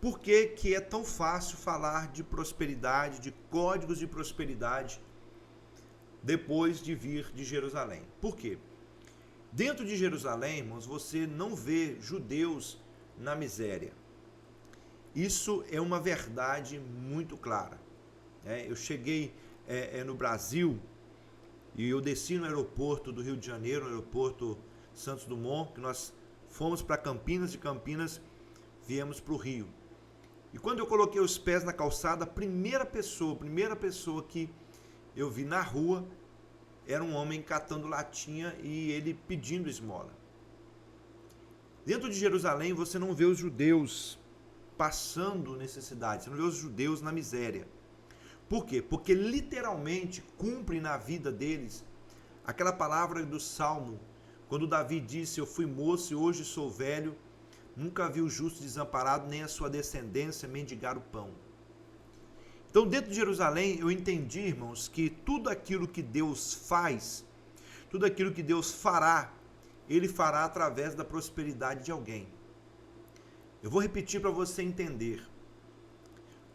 Por que que é tão fácil falar de prosperidade, de códigos de prosperidade, depois de vir de Jerusalém? Por quê? Dentro de Jerusalém, irmãos, você não vê judeus na miséria. Isso é uma verdade muito clara. Eu cheguei no Brasil e eu desci no aeroporto do Rio de Janeiro, no aeroporto Santos Dumont, que nós fomos para Campinas, de Campinas viemos para o Rio. E quando eu coloquei os pés na calçada, a primeira pessoa que eu vi na rua era um homem catando latinha e ele pedindo esmola. Dentro de Jerusalém você não vê os judeus passando necessidade, você não vê os judeus na miséria. Por quê? Porque literalmente cumpre na vida deles aquela palavra do Salmo, quando Davi disse: eu fui moço e hoje sou velho, nunca vi o justo desamparado, nem a sua descendência mendigar o pão. Então, dentro de Jerusalém, eu entendi, irmãos, que tudo aquilo que Deus faz, tudo aquilo que Deus fará, Ele fará através da prosperidade de alguém. Eu vou repetir para você entender.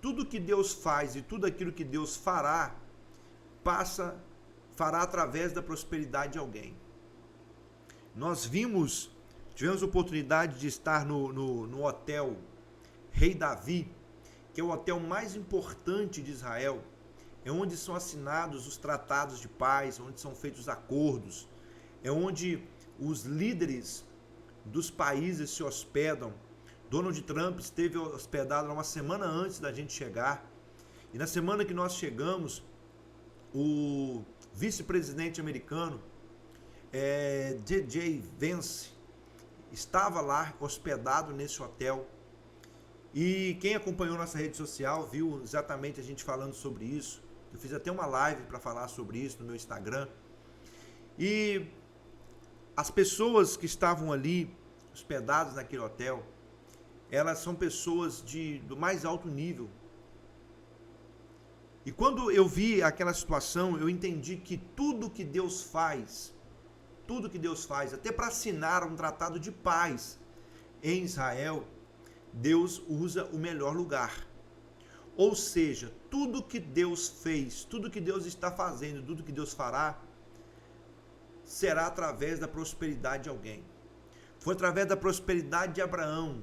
Tudo que Deus faz e tudo aquilo que Deus fará, fará através da prosperidade de alguém. Nós tivemos a oportunidade de estar no hotel Rei Davi, que é o hotel mais importante de Israel, é onde são assinados os tratados de paz, onde são feitos os acordos, é onde os líderes dos países se hospedam. Donald Trump esteve hospedado uma semana antes da gente chegar, e na semana que nós chegamos, o vice-presidente americano, J.D. Vance, estava lá hospedado nesse hotel. E quem acompanhou nossa rede social viu exatamente a gente falando sobre isso. Eu fiz até uma live para falar sobre isso no meu Instagram. E as pessoas que estavam ali hospedadas naquele hotel, elas são pessoas do mais alto nível. E quando eu vi aquela situação, eu entendi que tudo que Deus faz, até para assinar um tratado de paz em Israel, Deus usa o melhor lugar. Ou seja, tudo que Deus fez, tudo que Deus está fazendo, tudo que Deus fará, será através da prosperidade de alguém. Foi através da prosperidade de Abraão,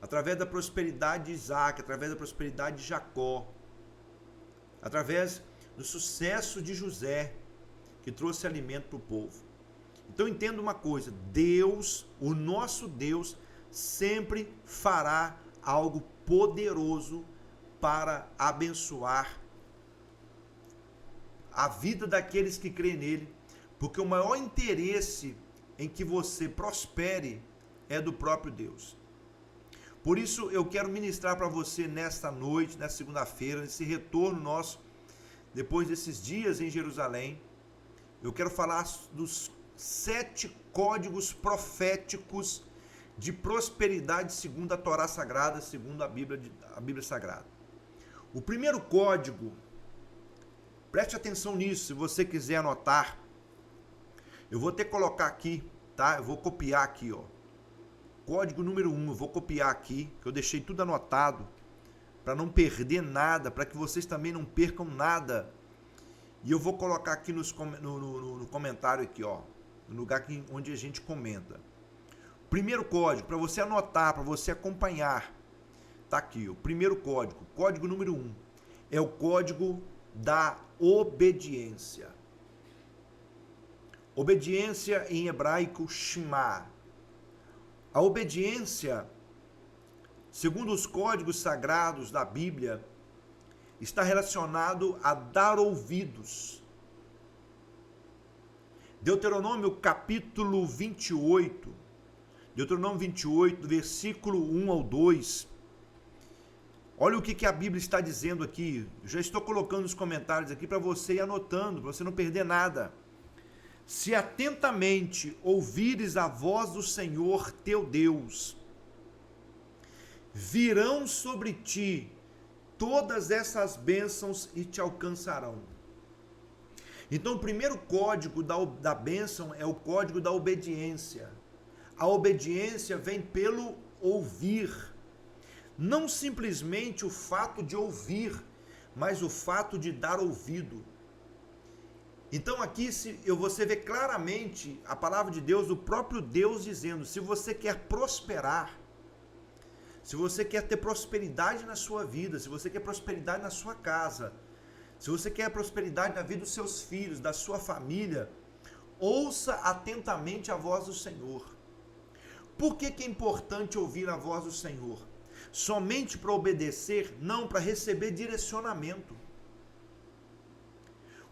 através da prosperidade de Isaac, através da prosperidade de Jacó, através do sucesso de José, que trouxe alimento para o povo. Então entenda uma coisa, Deus, o nosso Deus, sempre fará algo poderoso para abençoar a vida daqueles que creem nele, porque o maior interesse em que você prospere é do próprio Deus. Por isso eu quero ministrar para você nesta noite, nesta segunda-feira, nesse retorno nosso, depois desses dias em Jerusalém, eu quero falar dos 7 códigos proféticos de prosperidade segundo a Torá Sagrada, segundo a Bíblia Sagrada. O primeiro código, preste atenção nisso, se você quiser anotar, eu vou até colocar aqui, tá? Eu vou copiar aqui, ó. Código número 1, eu vou copiar aqui, que eu deixei tudo anotado, para não perder nada, para que vocês também não percam nada. E eu vou colocar aqui no comentário aqui, ó, no lugar onde a gente comenta. Primeiro código, para você anotar, para você acompanhar, tá aqui, o primeiro código, código número 1, é o código da obediência. Obediência em hebraico, Shema. A obediência, segundo os códigos sagrados da Bíblia, está relacionado a dar ouvidos. Deuteronômio capítulo 28, Deuteronômio 28, versículo 1 ao 2. Olha o que a Bíblia está dizendo aqui. Eu já estou colocando nos comentários aqui para você ir anotando, para você não perder nada. Se atentamente ouvires a voz do Senhor teu Deus, virão sobre ti todas essas bênçãos e te alcançarão. Então, o primeiro código da bênção é o código da obediência. A obediência vem pelo ouvir. Não simplesmente o fato de ouvir, mas o fato de dar ouvido. Então aqui você vê claramente a palavra de Deus, o próprio Deus dizendo, se você quer prosperar, se você quer ter prosperidade na sua vida, se você quer prosperidade na sua casa, se você quer prosperidade na vida dos seus filhos, da sua família, ouça atentamente a voz do Senhor. Por que é importante ouvir a voz do Senhor? Somente para obedecer? Não, para receber direcionamento.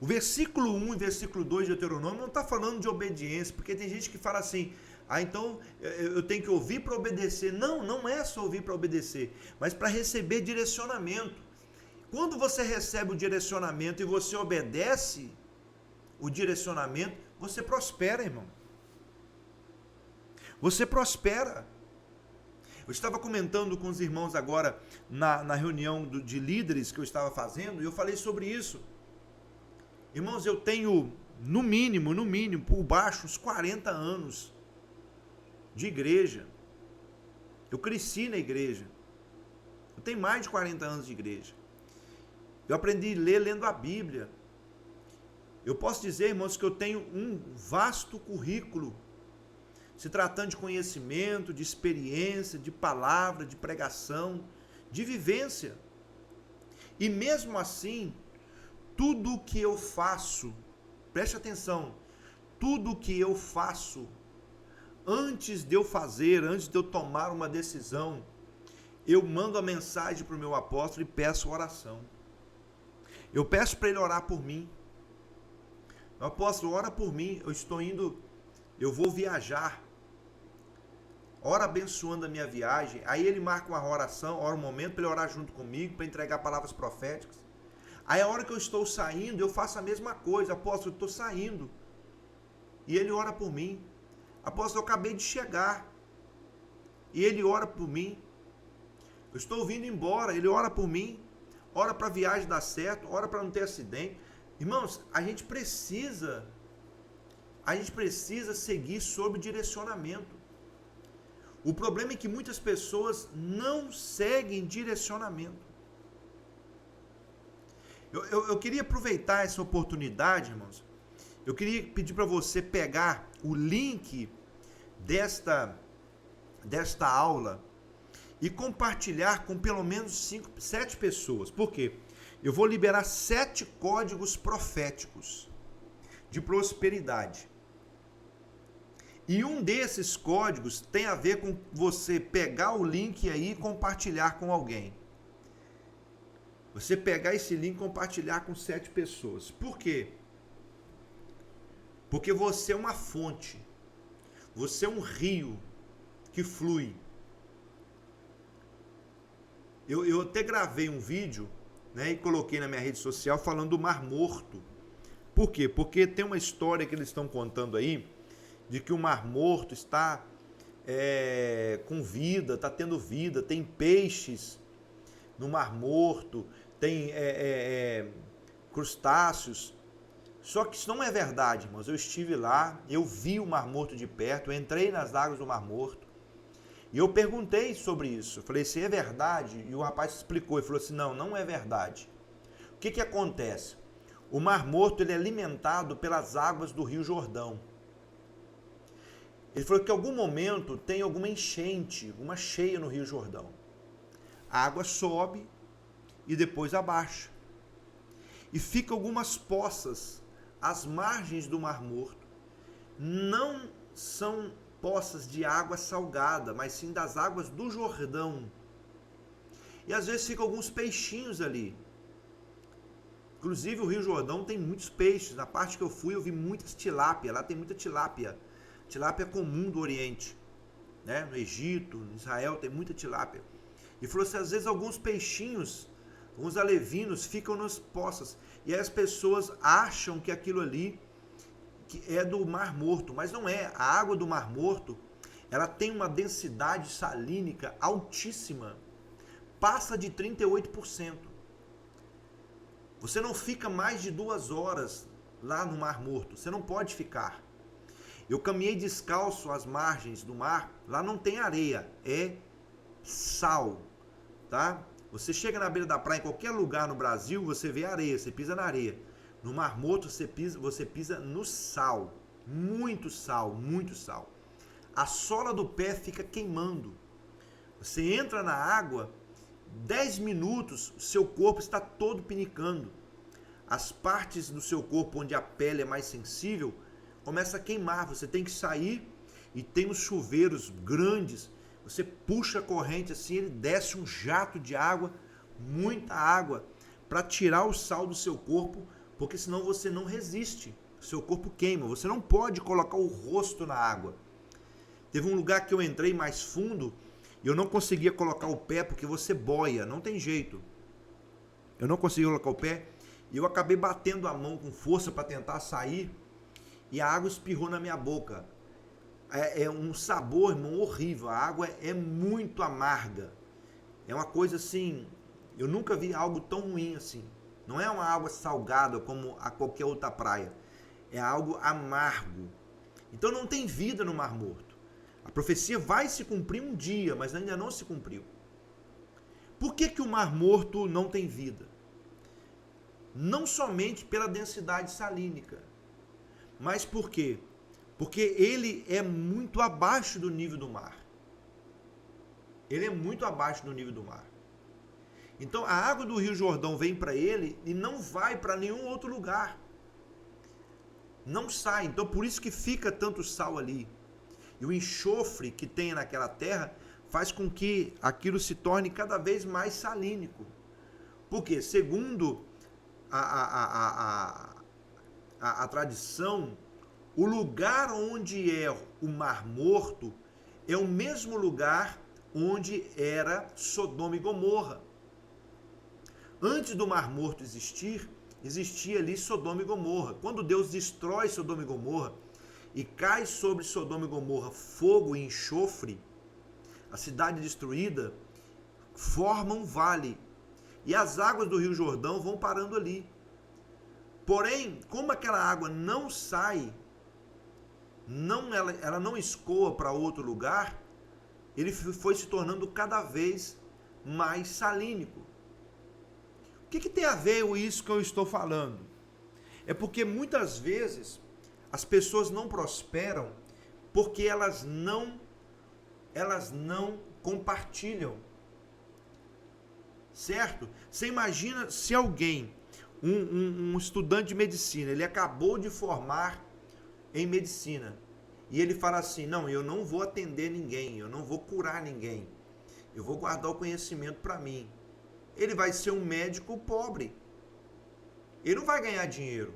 O versículo 1 e versículo 2 de Deuteronômio não está falando de obediência, porque tem gente que fala assim, então eu tenho que ouvir para obedecer. Não, não é só ouvir para obedecer, mas para receber direcionamento. Quando você recebe o direcionamento e você obedece o direcionamento, você prospera, irmão. Você prospera. Eu estava comentando com os irmãos agora na reunião de líderes que eu estava fazendo, e eu falei sobre isso. Irmãos, eu tenho, no mínimo, por baixo, uns 40 anos de igreja. Eu cresci na igreja. Eu tenho mais de 40 anos de igreja. Eu aprendi a ler lendo a Bíblia. Eu posso dizer, irmãos, que eu tenho um vasto currículo, se tratando de conhecimento, de experiência, de palavra, de pregação, de vivência. E mesmo assim, tudo o que eu faço, preste atenção, tudo o que eu faço, antes de eu fazer, antes de eu tomar uma decisão, eu mando a mensagem para o meu apóstolo e peço oração. Eu peço para ele orar por mim. Meu apóstolo, ora por mim, eu vou viajar. Ora abençoando a minha viagem. Aí ele marca uma oração, ora um momento para ele orar junto comigo, para entregar palavras proféticas. Aí a hora que eu estou saindo, eu faço a mesma coisa. Apóstolo, eu estou saindo. E ele ora por mim. Apóstolo, eu acabei de chegar. E ele ora por mim. Eu estou vindo embora, ele ora por mim. Ora para a viagem dar certo, ora para não ter acidente. Irmãos, a gente precisa seguir sob direcionamento. O problema é que muitas pessoas não seguem direcionamento. Eu queria aproveitar essa oportunidade, irmãos. Eu queria pedir para você pegar o link desta aula e compartilhar com pelo menos 7 pessoas. Por quê? Eu vou liberar 7 códigos proféticos de prosperidade. E um desses códigos tem a ver com você pegar o link aí e compartilhar com alguém. Você pegar esse link e compartilhar com 7 pessoas. Por quê? Porque você é uma fonte. Você é um rio que flui. Eu até gravei um vídeo, né, e coloquei na minha rede social falando do Mar Morto. Por quê? Porque tem uma história que eles estão contando aí, de que o Mar Morto está com vida, está tendo vida, tem peixes no Mar Morto, tem crustáceos. Só que isso não é verdade, irmãos. Eu estive lá, eu vi o Mar Morto de perto, eu entrei nas águas do Mar Morto e eu perguntei sobre isso. Eu falei, se é verdade? E o rapaz explicou e falou assim, não é verdade. O que acontece? O Mar Morto ele é alimentado pelas águas do Rio Jordão. Ele falou que em algum momento tem alguma enchente, uma cheia no Rio Jordão. A água sobe e depois abaixa. E fica algumas poças às margens do Mar Morto. Não são poças de água salgada, mas sim das águas do Jordão. E às vezes ficam alguns peixinhos ali. Inclusive o Rio Jordão tem muitos peixes. Na parte que eu fui eu vi muitas tilápia. Lá tem muita tilápia. Tilápia comum do Oriente, né? No Egito, no Israel tem muita tilápia. E falou assim, às vezes alguns peixinhos, alguns alevinos ficam nas poças. E aí as pessoas acham que aquilo ali que é do Mar Morto, mas não é. A água do Mar Morto, ela tem uma densidade salínica altíssima. Passa de 38%. Você não fica mais de 2 horas lá no Mar Morto. Você não pode ficar. Eu caminhei descalço às margens do mar. Lá não tem areia, é sal. tá? Você chega na beira da praia, em qualquer lugar no Brasil, você vê areia, você pisa na areia. No Mar Morto, você pisa no sal. Muito sal, muito sal. A sola do pé fica queimando. Você entra na água, 10 minutos, seu corpo está todo pinicando. As partes do seu corpo onde a pele é mais sensível começa a queimar. Você tem que sair e tem os chuveiros grandes. Você puxa a corrente assim, ele desce um jato de água, muita água, para tirar o sal do seu corpo, porque senão você não resiste. Seu corpo queima. Você não pode colocar o rosto na água. Teve um lugar que eu entrei mais fundo e eu não conseguia colocar o pé porque você boia, não tem jeito. Eu não conseguia colocar o pé e eu acabei batendo a mão com força para tentar sair e a água espirrou na minha boca. É um sabor, irmão, horrível. A água é muito amarga. É uma coisa assim, eu nunca vi algo tão ruim assim. Não é uma água salgada como a qualquer outra praia. É algo amargo. Então não tem vida no Mar Morto. A profecia vai se cumprir um dia, mas ainda não se cumpriu. Por que o Mar Morto não tem vida? Não somente pela densidade salínica, mas por quê? Porque ele é muito abaixo do nível do mar. Ele é muito abaixo do nível do mar. Então a água do Rio Jordão vem para ele e não vai para nenhum outro lugar. Não sai. Então por isso que fica tanto sal ali. E o enxofre que tem naquela terra faz com que aquilo se torne cada vez mais salínico. Porque, segundo a tradição, o lugar onde é o Mar Morto é o mesmo lugar onde era Sodoma e Gomorra. Antes do Mar Morto existir, existia ali Sodoma e Gomorra. Quando Deus destrói Sodoma e Gomorra e cai sobre Sodoma e Gomorra fogo e enxofre, a cidade destruída forma um vale. E as águas do Rio Jordão vão parando ali. Porém, como aquela água não sai, ela não escoa para outro lugar, ele foi se tornando cada vez mais salínico. O que tem a ver com isso que eu estou falando? É porque muitas vezes as pessoas não prosperam porque elas não compartilham. Certo? Você imagina se alguém, um estudante de medicina, ele acabou de formar em medicina, e ele fala assim, não, eu não vou atender ninguém, eu não vou curar ninguém, eu vou guardar o conhecimento para mim. Ele vai ser um médico pobre. Ele não vai ganhar dinheiro.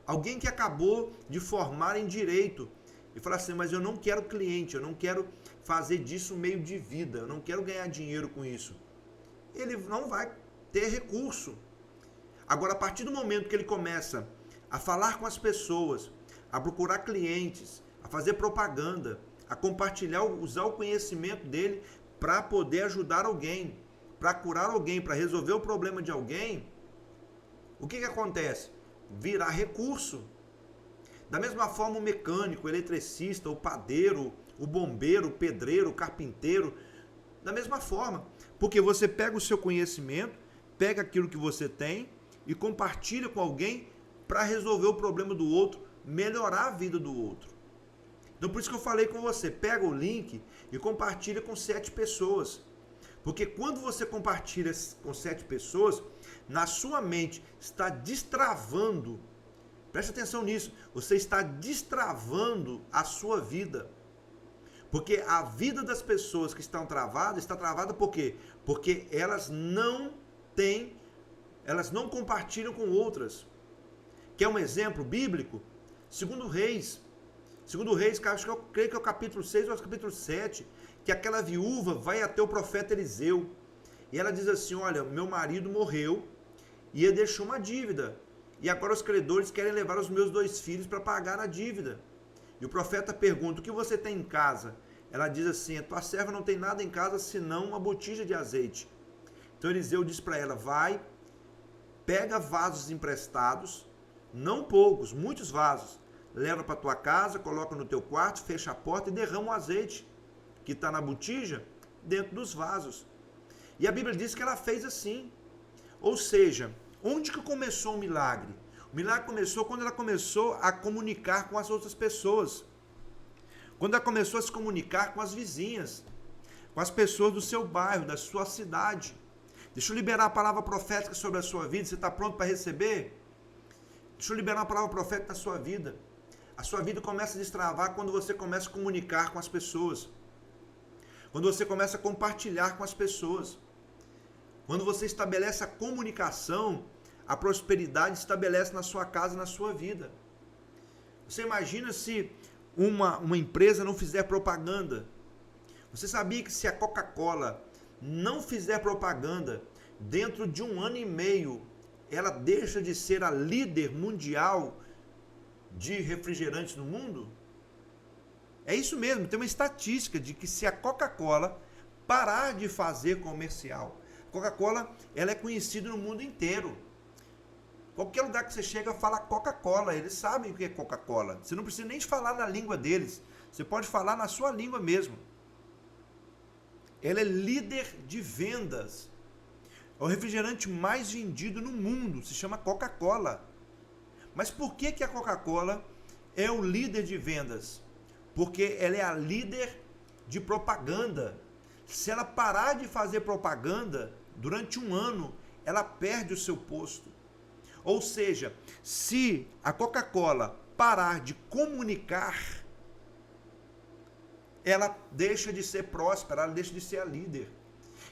Alguém que acabou de formar em direito e fala assim, mas eu não quero cliente, eu não quero fazer disso um meio de vida, eu não quero ganhar dinheiro com isso. Ele não vai ter recurso. Agora, a partir do momento que ele começa a falar com as pessoas, a procurar clientes, a fazer propaganda, a compartilhar, usar o conhecimento dele para poder ajudar alguém, para curar alguém, para resolver o problema de alguém, o que acontece? Virar recurso. Da mesma forma, o mecânico, o eletricista, o padeiro, o bombeiro, o pedreiro, o carpinteiro, da mesma forma. Porque você pega o seu conhecimento, pega aquilo que você tem e compartilha com alguém para resolver o problema do outro, melhorar a vida do outro. Então por isso que eu falei com você, pega o link e compartilha com 7 pessoas. Porque quando você compartilha com 7 pessoas, na sua mente está destravando, preste atenção nisso, você está destravando a sua vida. Porque a vida das pessoas que estão travadas, está travada por quê? Porque elas não compartilham com outras. Quer um exemplo bíblico? Segundo Reis, acho que eu creio que é o capítulo 6 ou o capítulo 7, que aquela viúva vai até o profeta Eliseu, e ela diz assim, olha, meu marido morreu, e ele deixou uma dívida, e agora os credores querem levar os meus 2 filhos para pagar a dívida. E o profeta pergunta, o que você tem em casa? Ela diz assim, a tua serva não tem nada em casa senão uma botija de azeite. Então Eliseu diz para ela, vai, pega vasos emprestados, não poucos, muitos vasos, leva para tua casa, coloca no teu quarto, fecha a porta e derrama o azeite que está na botija dentro dos vasos. E a Bíblia diz que ela fez assim. Ou seja, onde que começou o milagre? O milagre começou quando ela começou a comunicar com as outras pessoas. Quando ela começou a se comunicar com as vizinhas, com as pessoas do seu bairro, da sua cidade. Deixa eu liberar a palavra profética sobre a sua vida. Você está pronto para receber? Deixa eu liberar uma palavra profética na sua vida. A sua vida começa a destravar quando você começa a comunicar com as pessoas. Quando você começa a compartilhar com as pessoas. Quando você estabelece a comunicação, a prosperidade estabelece na sua casa e na sua vida. Você imagina se uma empresa não fizer propaganda? Você sabia que se a Coca-Cola não fizer propaganda, dentro de 1 ano e meio, ela deixa de ser a líder mundial de refrigerantes no mundo? É isso mesmo, tem uma estatística de que se a Coca-Cola parar de fazer comercial, a Coca-Cola ela é conhecida no mundo inteiro. Qualquer lugar que você chega fala Coca-Cola, eles sabem o que é Coca-Cola. Você não precisa nem falar na língua deles, você pode falar na sua língua mesmo. Ela é líder de vendas. É o refrigerante mais vendido no mundo, se chama Coca-Cola. Mas por que a Coca-Cola é o líder de vendas? Porque ela é a líder de propaganda. Se ela parar de fazer propaganda, durante 1 ano, ela perde o seu posto. Ou seja, se a Coca-Cola parar de comunicar, ela deixa de ser próspera, ela deixa de ser a líder.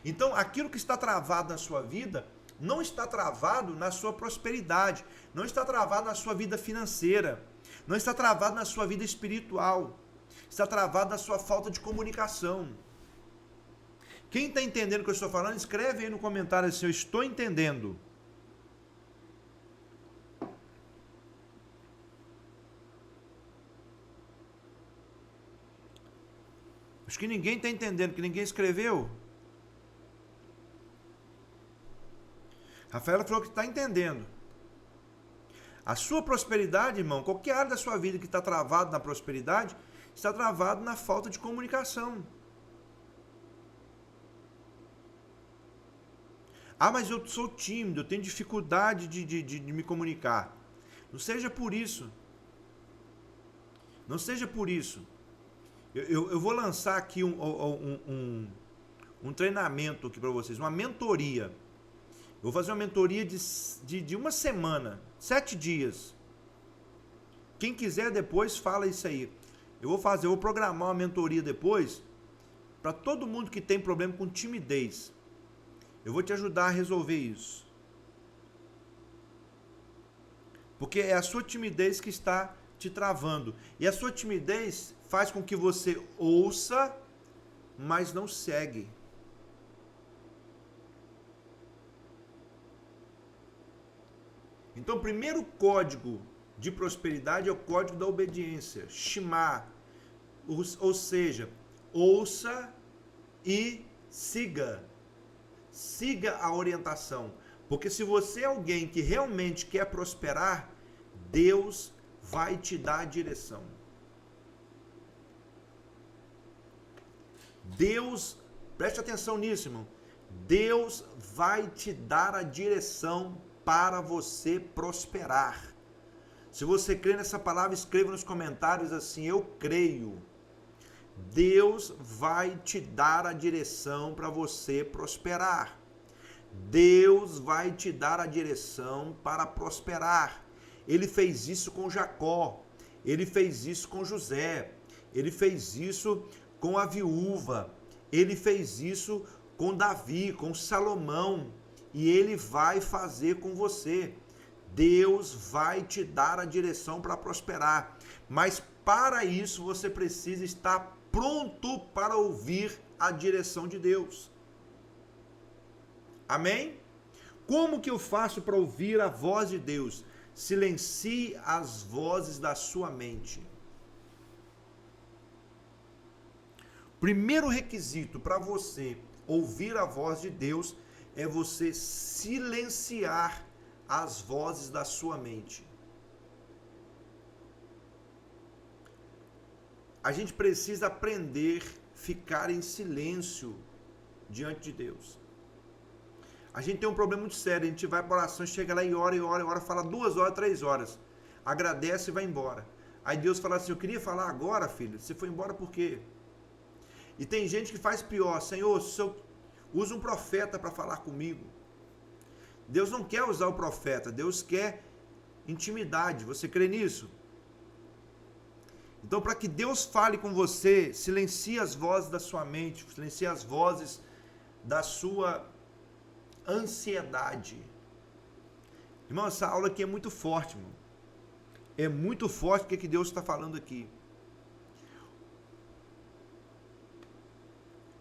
Então, aquilo que está travado na sua vida, não está travado na sua prosperidade, não está travado na sua vida financeira, não está travado na sua vida espiritual, está travado na sua falta de comunicação. Quem está entendendo o que eu estou falando, escreve aí no comentário assim, eu estou entendendo. Acho que ninguém está entendendo, que ninguém escreveu. Rafaela falou que está entendendo. A sua prosperidade, irmão, qualquer área da sua vida que está travado na prosperidade, está travado na falta de comunicação. Ah, mas eu sou tímido, eu tenho dificuldade de me comunicar. Não seja por isso. Não seja por isso. Eu vou lançar aqui um treinamento aqui para vocês, uma mentoria. Eu vou fazer uma mentoria de 1 semana, 7 dias. Quem quiser depois, fala isso aí. Eu vou programar uma mentoria depois para todo mundo que tem problema com timidez. Eu vou te ajudar a resolver isso. Porque é a sua timidez que está te travando. E a sua timidez faz com que você ouça, mas não segue. Então, o primeiro código de prosperidade é o código da obediência, Shema. Ou seja, ouça e siga. Siga a orientação. Porque se você é alguém que realmente quer prosperar, Deus vai te dar a direção. Deus, preste atenção nisso, irmão. Deus vai te dar a direção para você prosperar. Se você crê nessa palavra, escreva nos comentários assim: eu creio. Deus vai te dar a direção para você prosperar. Deus vai te dar a direção para prosperar. Ele fez isso com Jacó, ele fez isso com José, ele fez isso com a viúva, ele fez isso com Davi, com Salomão, e ele vai fazer com você. Deus vai te dar a direção para prosperar, mas para isso você precisa estar pronto para ouvir a direção de Deus. Amém? Como que eu faço para ouvir a voz de Deus? Silencie as vozes da sua mente. Primeiro requisito para você ouvir a voz de Deus é você silenciar as vozes da sua mente. A gente precisa aprender a ficar em silêncio diante de Deus. A gente tem um problema muito sério, a gente vai para oração, chega lá e ora, fala 2 horas, 3 horas. Agradece e vai embora. Aí Deus fala assim, eu queria falar agora, filho, você foi embora por quê? E tem gente que faz pior, Senhor, usa um profeta para falar comigo. Deus não quer usar o profeta, Deus quer intimidade, você crê nisso? Então, para que Deus fale com você, silencie as vozes da sua mente, silencie as vozes da sua ansiedade. Irmão, essa aula aqui é muito forte, irmão. É muito forte o que Deus está falando aqui.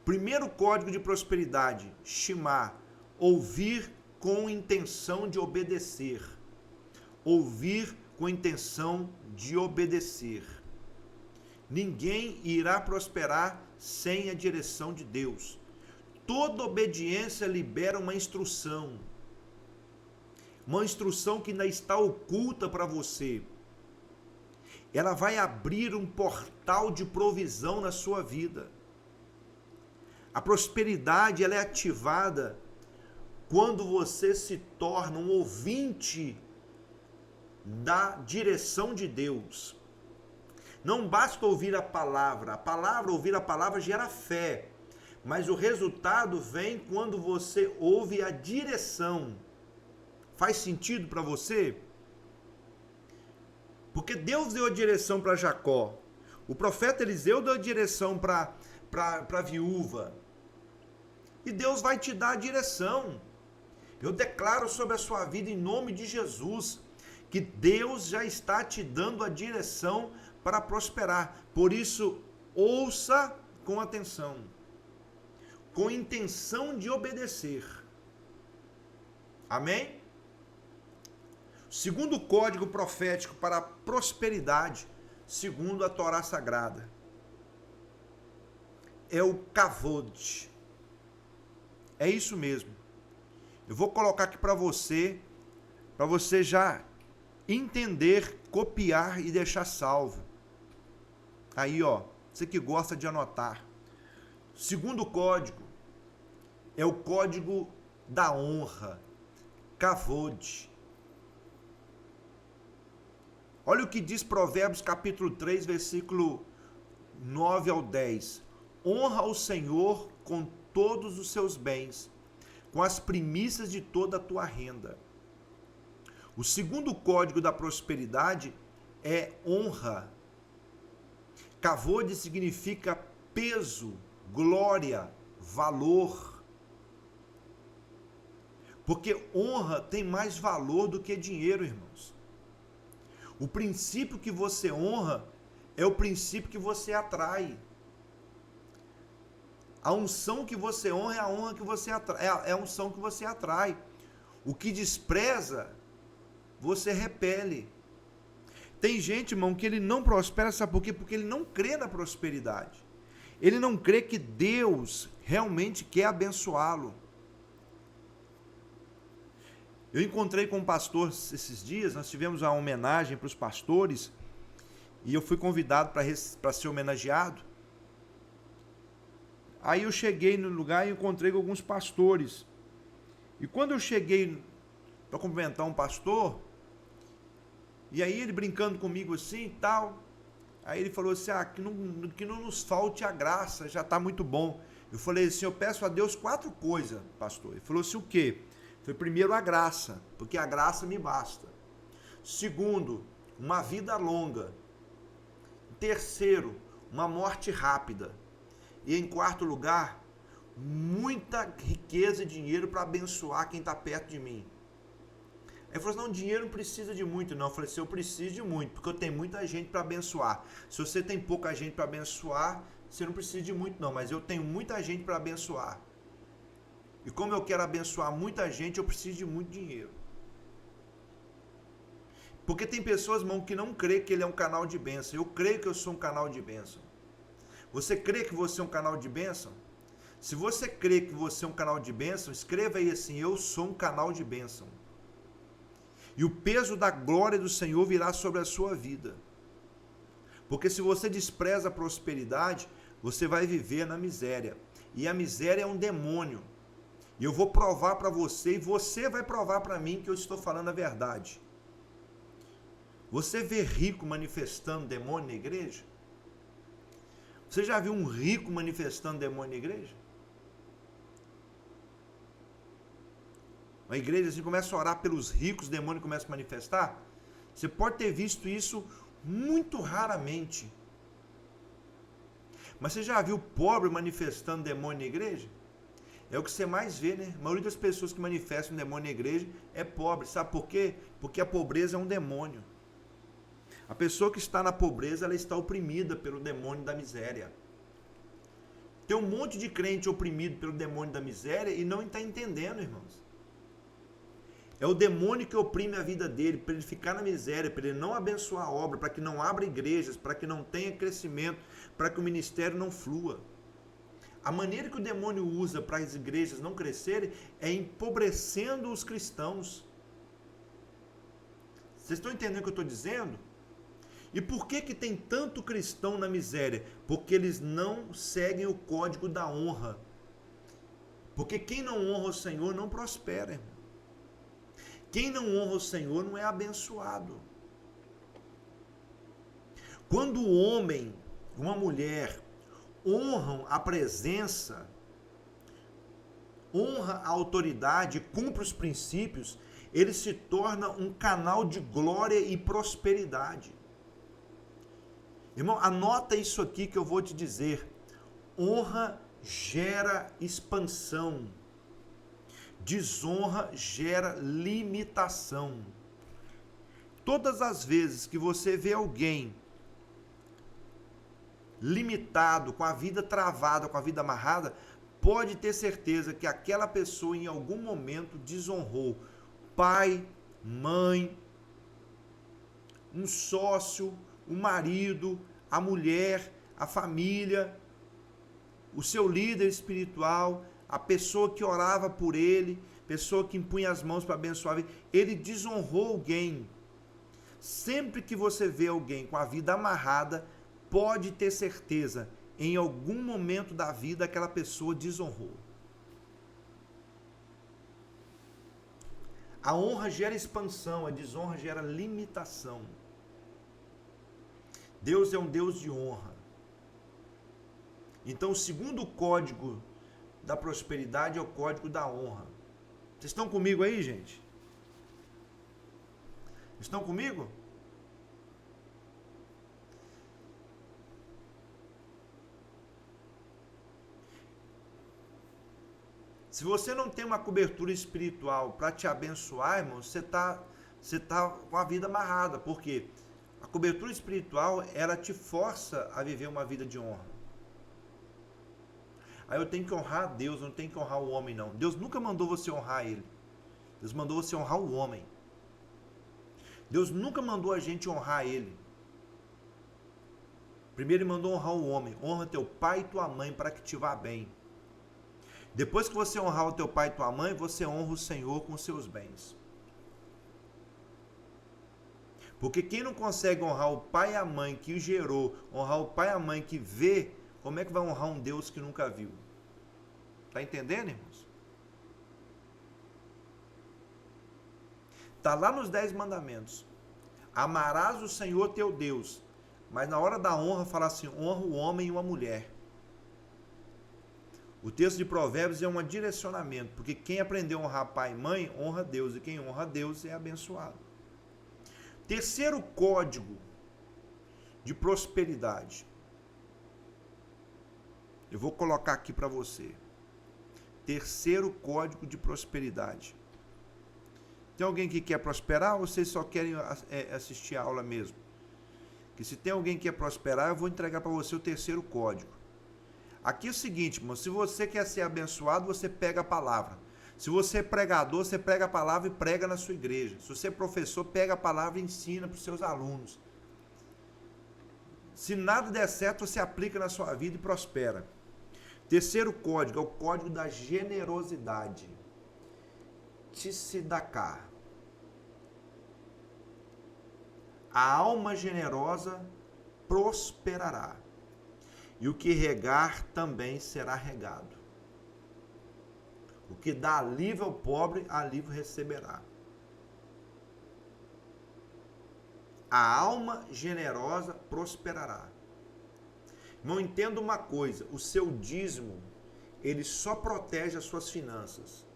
Primeiro código de prosperidade, Shema, ouvir com intenção de obedecer. Ouvir com intenção de obedecer. Ninguém irá prosperar sem a direção de Deus. Toda obediência libera uma instrução. Uma instrução que ainda está oculta para você. Ela vai abrir um portal de provisão na sua vida. A prosperidade ela é ativada quando você se torna um ouvinte da direção de Deus. Não basta ouvir a palavra. Ouvir a palavra gera fé. Mas o resultado vem quando você ouve a direção. Faz sentido para você? Porque Deus deu a direção para Jacó. O profeta Eliseu deu a direção para a viúva. E Deus vai te dar a direção. Eu declaro sobre a sua vida, em nome de Jesus, que Deus já está te dando a direção para prosperar. Por isso, ouça com atenção, com intenção de obedecer. Amém? Segundo código profético para a prosperidade, segundo a Torá Sagrada, é o Kavod. É isso mesmo. Eu vou colocar aqui para você já entender, copiar e deixar salvo. Aí, ó, você que gosta de anotar. Segundo código é o código da honra, Kavod. Olha o que diz Provérbios capítulo 3, versículo 9 ao 10. Honra o Senhor com todos os seus bens, com as primícias de toda a tua renda. O segundo código da prosperidade é honra. Kavod significa peso, glória, valor. Porque honra tem mais valor do que dinheiro, irmãos. O princípio que você honra é o princípio que você atrai. A unção que você honra é a honra que você atrai, é a unção que você atrai. O que despreza, você repele. Tem gente, irmão, que ele não prospera, sabe por quê? Porque ele não crê na prosperidade. Ele não crê que Deus realmente quer abençoá-lo. Eu encontrei com um pastor esses dias, nós tivemos uma homenagem para os pastores, e eu fui convidado para ser homenageado. Aí eu cheguei no lugar e encontrei com alguns pastores. E quando eu cheguei para cumprimentar um pastor, e aí ele brincando comigo assim e tal, aí ele falou assim, que não nos falte a graça, já está muito bom. Eu falei assim, eu peço a Deus 4 coisas, pastor. Ele falou assim, o quê? Foi primeiro a graça, porque a graça me basta. Segundo, uma vida longa. Terceiro, uma morte rápida. E em quarto lugar, muita riqueza e dinheiro para abençoar quem está perto de mim. Aí ele falou assim, não, dinheiro não precisa de muito, não. Eu falei assim, eu preciso de muito, porque eu tenho muita gente para abençoar. Se você tem pouca gente para abençoar, você não precisa de muito, não. Mas eu tenho muita gente para abençoar. E como eu quero abençoar muita gente, eu preciso de muito dinheiro. Porque tem pessoas, irmão, que não crê que ele é um canal de bênção. Eu creio que eu sou um canal de bênção. Você crê que você é um canal de bênção? Se você crê que você é um canal de bênção, escreva aí assim, eu sou um canal de bênção. E o peso da glória do Senhor virá sobre a sua vida. Porque se você despreza a prosperidade, você vai viver na miséria. E a miséria é um demônio. E eu vou provar para você, e você vai provar para mim que eu estou falando a verdade. Você vê rico manifestando demônio na igreja? Você já viu um rico manifestando demônio na igreja? Uma igreja assim começa a orar pelos ricos, o demônio começa a manifestar? Você pode ter visto isso muito raramente. Mas você já viu pobre manifestando demônio na igreja? É o que você mais vê, né? A maioria das pessoas que manifestam demônio na igreja é pobre. Sabe por quê? Porque a pobreza é um demônio. A pessoa que está na pobreza, ela está oprimida pelo demônio da miséria. Tem um monte de crente oprimido pelo demônio da miséria e não está entendendo, irmãos. É o demônio que oprime a vida dele, para ele ficar na miséria, para ele não abençoar a obra, para que não abra igrejas, para que não tenha crescimento, para que o ministério não flua. A maneira que o demônio usa para as igrejas não crescerem é empobrecendo os cristãos. Vocês estão entendendo o que eu estou dizendo? E por que tem tanto cristão na miséria? Porque eles não seguem o código da honra. Porque quem não honra o Senhor não prospera, irmão. Quem não honra o Senhor não é abençoado. Quando o homem, uma mulher, honram a presença, honra a autoridade, cumpre os princípios, ele se torna um canal de glória e prosperidade. Irmão, anota isso aqui que eu vou te dizer. Honra gera expansão. Desonra gera limitação. Todas as vezes que você vê alguém limitado, com a vida travada, com a vida amarrada, pode ter certeza que aquela pessoa em algum momento desonrou pai, mãe, um sócio, o marido, a mulher, a família, o seu líder espiritual, a pessoa que orava por ele, pessoa que impunha as mãos para abençoar ele. Ele desonrou alguém. Sempre que você vê alguém com a vida amarrada, pode ter certeza, em algum momento da vida aquela pessoa desonrou. A honra gera expansão, a desonra gera limitação. Deus é um Deus de honra. Então, o segundo código da prosperidade é o código da honra. Vocês estão comigo aí, gente? Estão comigo? Se você não tem uma cobertura espiritual para te abençoar, irmão, você tá com a vida amarrada. Por quê? A cobertura espiritual, ela te força a viver uma vida de honra. Aí eu tenho que honrar a Deus, não tenho que honrar o homem, não. Deus nunca mandou você honrar ele. Deus mandou você honrar o homem. Deus nunca mandou a gente honrar ele. Primeiro ele mandou honrar o homem. Honra teu pai e tua mãe para que te vá bem. Depois que você honrar o teu pai e tua mãe, você honra o Senhor com os seus bens. Porque quem não consegue honrar o pai e a mãe que o gerou, honrar o pai e a mãe que vê, como é que vai honrar um Deus que nunca viu? Tá entendendo, irmãos? Tá lá nos 10 mandamentos. Amarás o Senhor teu Deus. Mas na hora da honra, fala assim, honra o homem e uma mulher. O texto de Provérbios é um direcionamento, porque quem aprendeu a honrar pai e mãe, honra Deus, e quem honra Deus é abençoado. Terceiro código de prosperidade. Eu vou colocar aqui para você. Terceiro código de prosperidade. Tem alguém que quer prosperar ou vocês só querem assistir a aula mesmo? Que se tem alguém que quer prosperar, eu vou entregar para você o terceiro código. Aqui é o seguinte, irmão, se você quer ser abençoado, você pega a palavra. Se você é pregador, você prega a palavra e prega na sua igreja. Se você é professor, pega a palavra e ensina para os seus alunos. Se nada der certo, você aplica na sua vida e prospera. Terceiro código é o código da generosidade. Tzedakah. A alma generosa prosperará. E o que regar também será regado. O que dá alívio ao pobre, alívio receberá. A alma generosa prosperará. Não entenda uma coisa, o seu dízimo, ele só protege as suas finanças.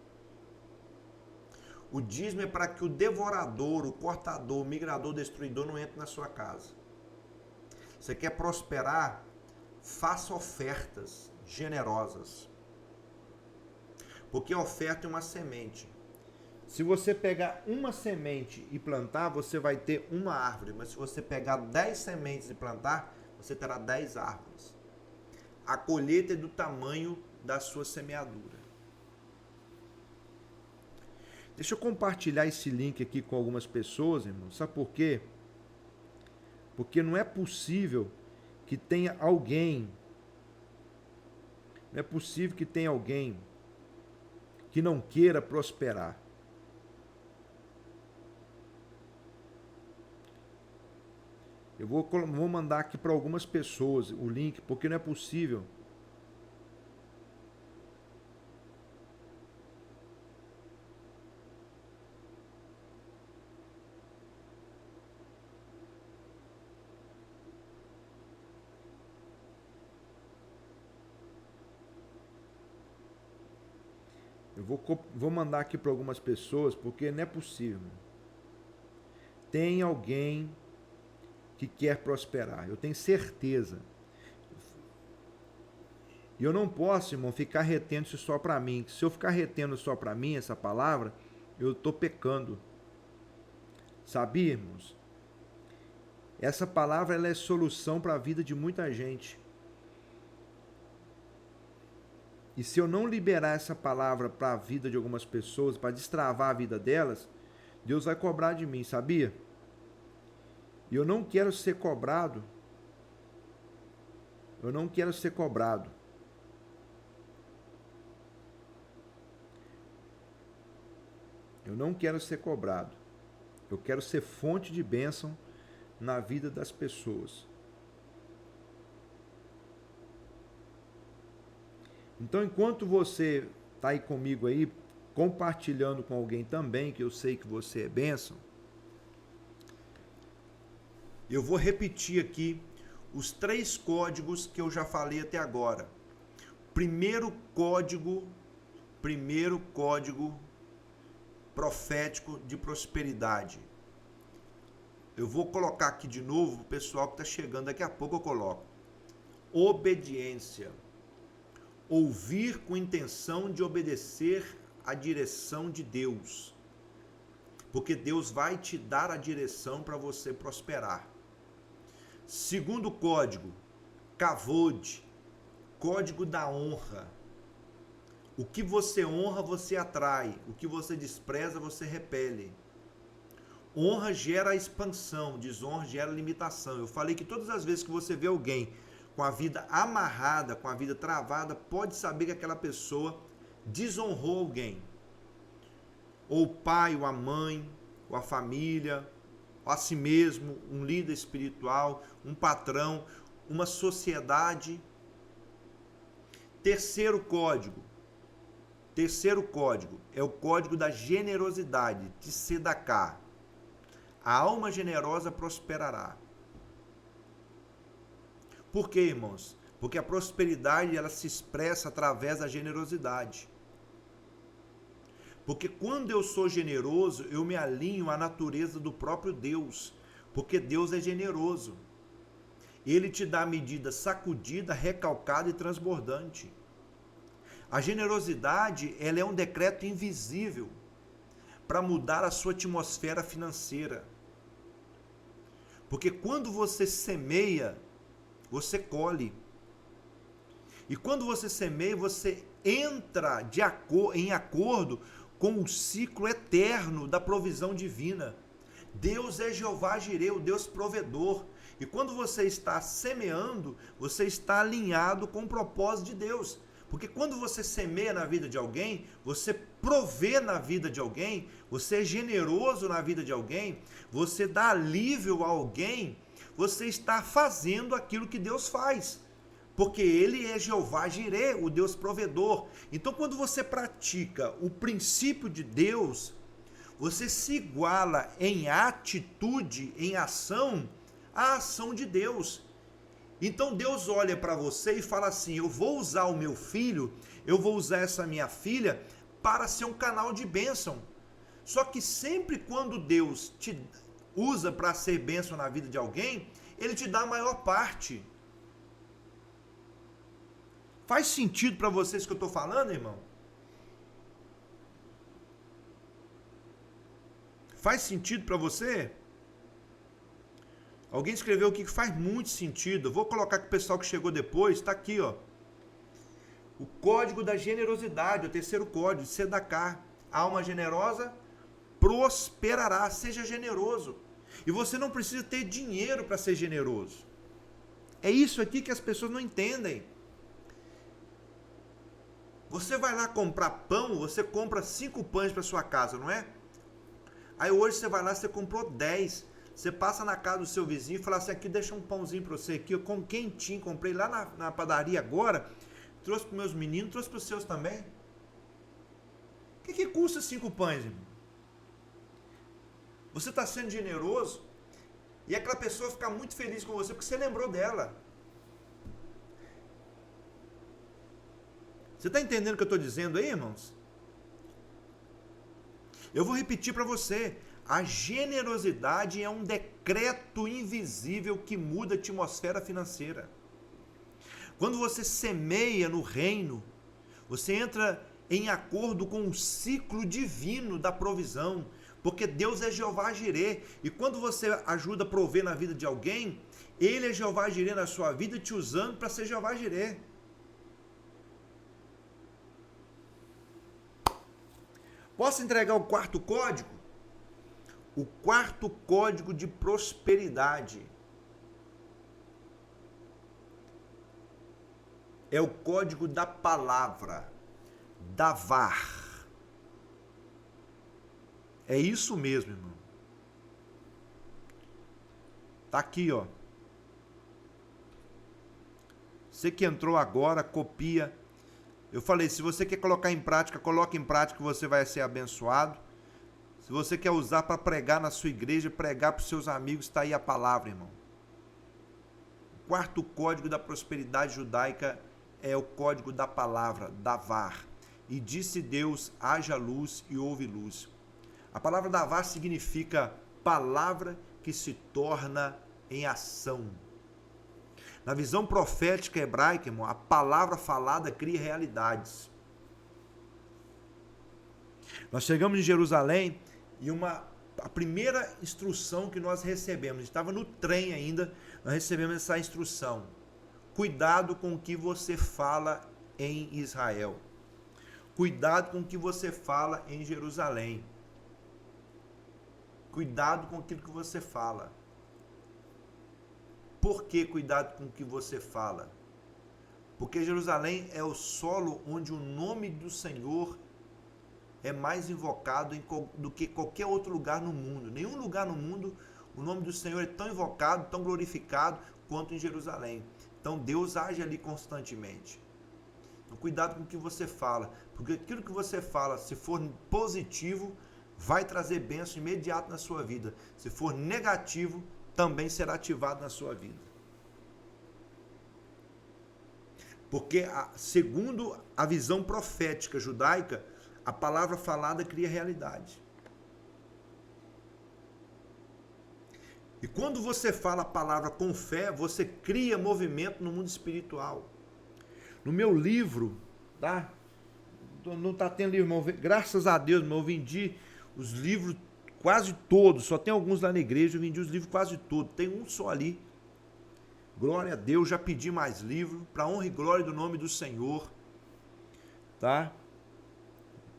O dízimo é para que o devorador, o cortador, o migrador, o destruidor não entre na sua casa. Você quer prosperar? Faça ofertas generosas. Porque a oferta é uma semente. Se você pegar uma semente e plantar, você vai ter uma árvore. Mas se você pegar 10 sementes e plantar, você terá 10 árvores. A colheita é do tamanho da sua semeadura. Deixa eu compartilhar esse link aqui com algumas pessoas, irmãos. Sabe por quê? Porque não é possível que tenha alguém, não é possível que tenha alguém que não queira prosperar. Eu vou mandar aqui para algumas pessoas o link, porque não é possível. Eu vou mandar aqui para algumas pessoas, porque não é possível. Tem alguém que quer prosperar, eu tenho certeza. E eu não posso, irmão, ficar retendo isso só para mim. Se eu ficar retendo só para mim essa palavra, eu estou pecando. Sabia, irmãos? Essa palavra ela é solução para a vida de muita gente. E se eu não liberar essa palavra para a vida de algumas pessoas, para destravar a vida delas, Deus vai cobrar de mim, sabia? E eu não quero ser cobrado. Eu não quero ser cobrado. Eu não quero ser cobrado. Eu quero ser fonte de bênção na vida das pessoas. Então, enquanto você está aí comigo aí, compartilhando com alguém também, que eu sei que você é bênção, eu vou repetir aqui os 3 códigos que eu já falei até agora. Primeiro código profético de prosperidade. Eu vou colocar aqui de novo o pessoal que está chegando, daqui a pouco eu coloco. Obediência. Ouvir com intenção de obedecer à direção de Deus. Porque Deus vai te dar a direção para você prosperar. Segundo código, Kavod, código da honra. O que você honra, você atrai. O que você despreza, você repele. Honra gera expansão, desonra gera limitação. Eu falei que todas as vezes que você vê alguém com a vida amarrada, com a vida travada, pode saber que aquela pessoa desonrou alguém. Ou o pai, ou a mãe, ou a família, ou a si mesmo, um líder espiritual, um patrão, uma sociedade. Terceiro código é o código da generosidade, de Sedaká. A alma generosa prosperará. Por quê, irmãos? Porque a prosperidade ela se expressa através da generosidade. Porque quando eu sou generoso, eu me alinho à natureza do próprio Deus. Porque Deus é generoso. Ele te dá a medida sacudida, recalcada e transbordante. A generosidade ela é um decreto invisível para mudar a sua atmosfera financeira. Porque quando você semeia, você colhe. E quando você semeia, você entra em acordo com o ciclo eterno da provisão divina. Deus é Jeová Jireh, o Deus provedor. E quando você está semeando, você está alinhado com o propósito de Deus. Porque quando você semeia na vida de alguém, você provê na vida de alguém, você é generoso na vida de alguém, você dá alívio a alguém, você está fazendo aquilo que Deus faz. Porque ele é Jeová Jirê, o Deus provedor. Então, quando você pratica o princípio de Deus, você se iguala em atitude, em ação, à ação de Deus. Então Deus olha para você e fala assim: eu vou usar o meu filho, eu vou usar essa minha filha para ser um canal de bênção. Só que sempre quando Deus te usa para ser bênção na vida de alguém, ele te dá a maior parte. Faz sentido para vocês o que eu estou falando, irmão? Faz sentido para você? Alguém escreveu aqui que faz muito sentido. Eu vou colocar que o pessoal que chegou depois, está aqui, ó. O código da generosidade, o terceiro código, Sedaká. Alma generosa prosperará, seja generoso. E você não precisa ter dinheiro para ser generoso. É isso aqui que as pessoas não entendem. Você vai lá comprar pão, você compra 5 pães para sua casa, não é? Aí hoje você vai lá, você comprou 10. Você passa na casa do seu vizinho e fala assim: aqui, deixa um pãozinho para você aqui, eu com quentinho, comprei lá na padaria agora, trouxe para meus meninos, trouxe para os seus também. O que custa 5 pães, irmão? Você está sendo generoso e aquela pessoa fica muito feliz com você porque você lembrou dela. Você está entendendo o que eu estou dizendo aí, irmãos? Eu vou repetir para você. A generosidade é um decreto invisível que muda a atmosfera financeira. Quando você semeia no reino, você entra em acordo com o ciclo divino da provisão, porque Deus é Jeová Jirê. E quando você ajuda a prover na vida de alguém, ele é Jeová Jirê na sua vida, te usando para ser Jeová Jirê. Posso entregar o quarto código? O quarto código de prosperidade é o código da palavra, Davar. É isso mesmo, irmão. Tá aqui, ó. Você que entrou agora, copia. Eu falei, se você quer colocar em prática, coloque em prática que você vai ser abençoado. Se você quer usar para pregar na sua igreja, pregar para os seus amigos, está aí a palavra, irmão. O quarto código da prosperidade judaica é o código da palavra, Davar. E disse Deus, haja luz e houve luz. A palavra Davar significa palavra que se torna em ação. Na visão profética hebraica, irmão, a palavra falada cria realidades. Nós chegamos em Jerusalém e a primeira instrução que nós recebemos, estava no trem ainda, nós recebemos essa instrução: cuidado com o que você fala em Israel, cuidado com o que você fala em Jerusalém, cuidado com aquilo que você fala. Por que cuidado com o que você fala? Porque Jerusalém é o solo onde o nome do Senhor é mais invocado do que qualquer outro lugar no mundo. Nenhum lugar no mundo o nome do Senhor é tão invocado, tão glorificado quanto em Jerusalém. Então Deus age ali constantemente. Então cuidado com o que você fala, porque aquilo que você fala, se for positivo, vai trazer bênção imediato na sua vida. Se for negativo, também será ativado na sua vida. Porque, segundo a visão profética judaica, a palavra falada cria realidade. E quando você fala a palavra com fé, você cria movimento no mundo espiritual. No meu livro, tá? Não está tendo livro, irmão. Graças a Deus, irmão, eu vendi os livros quase todos. Só tem alguns lá na igreja, eu vendi os livros quase todos. Tem um só ali. Glória a Deus, já pedi mais livro, para honra e glória do nome do Senhor. Tá?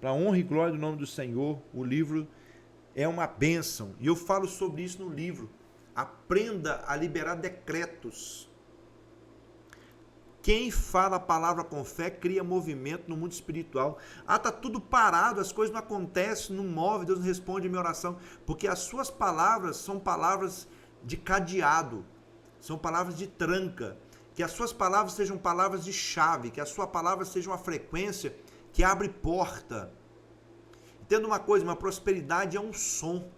Para honra e glória do nome do Senhor, o livro é uma bênção. E eu falo sobre isso no livro. Aprenda a liberar decretos. Quem fala a palavra com fé cria movimento no mundo espiritual. Tá tudo parado, as coisas não acontecem, não move, Deus não responde a minha oração. Porque as suas palavras são palavras de cadeado, são palavras de tranca. Que as suas palavras sejam palavras de chave, que a sua palavra seja uma frequência que abre porta. Entenda uma coisa, uma prosperidade é um som.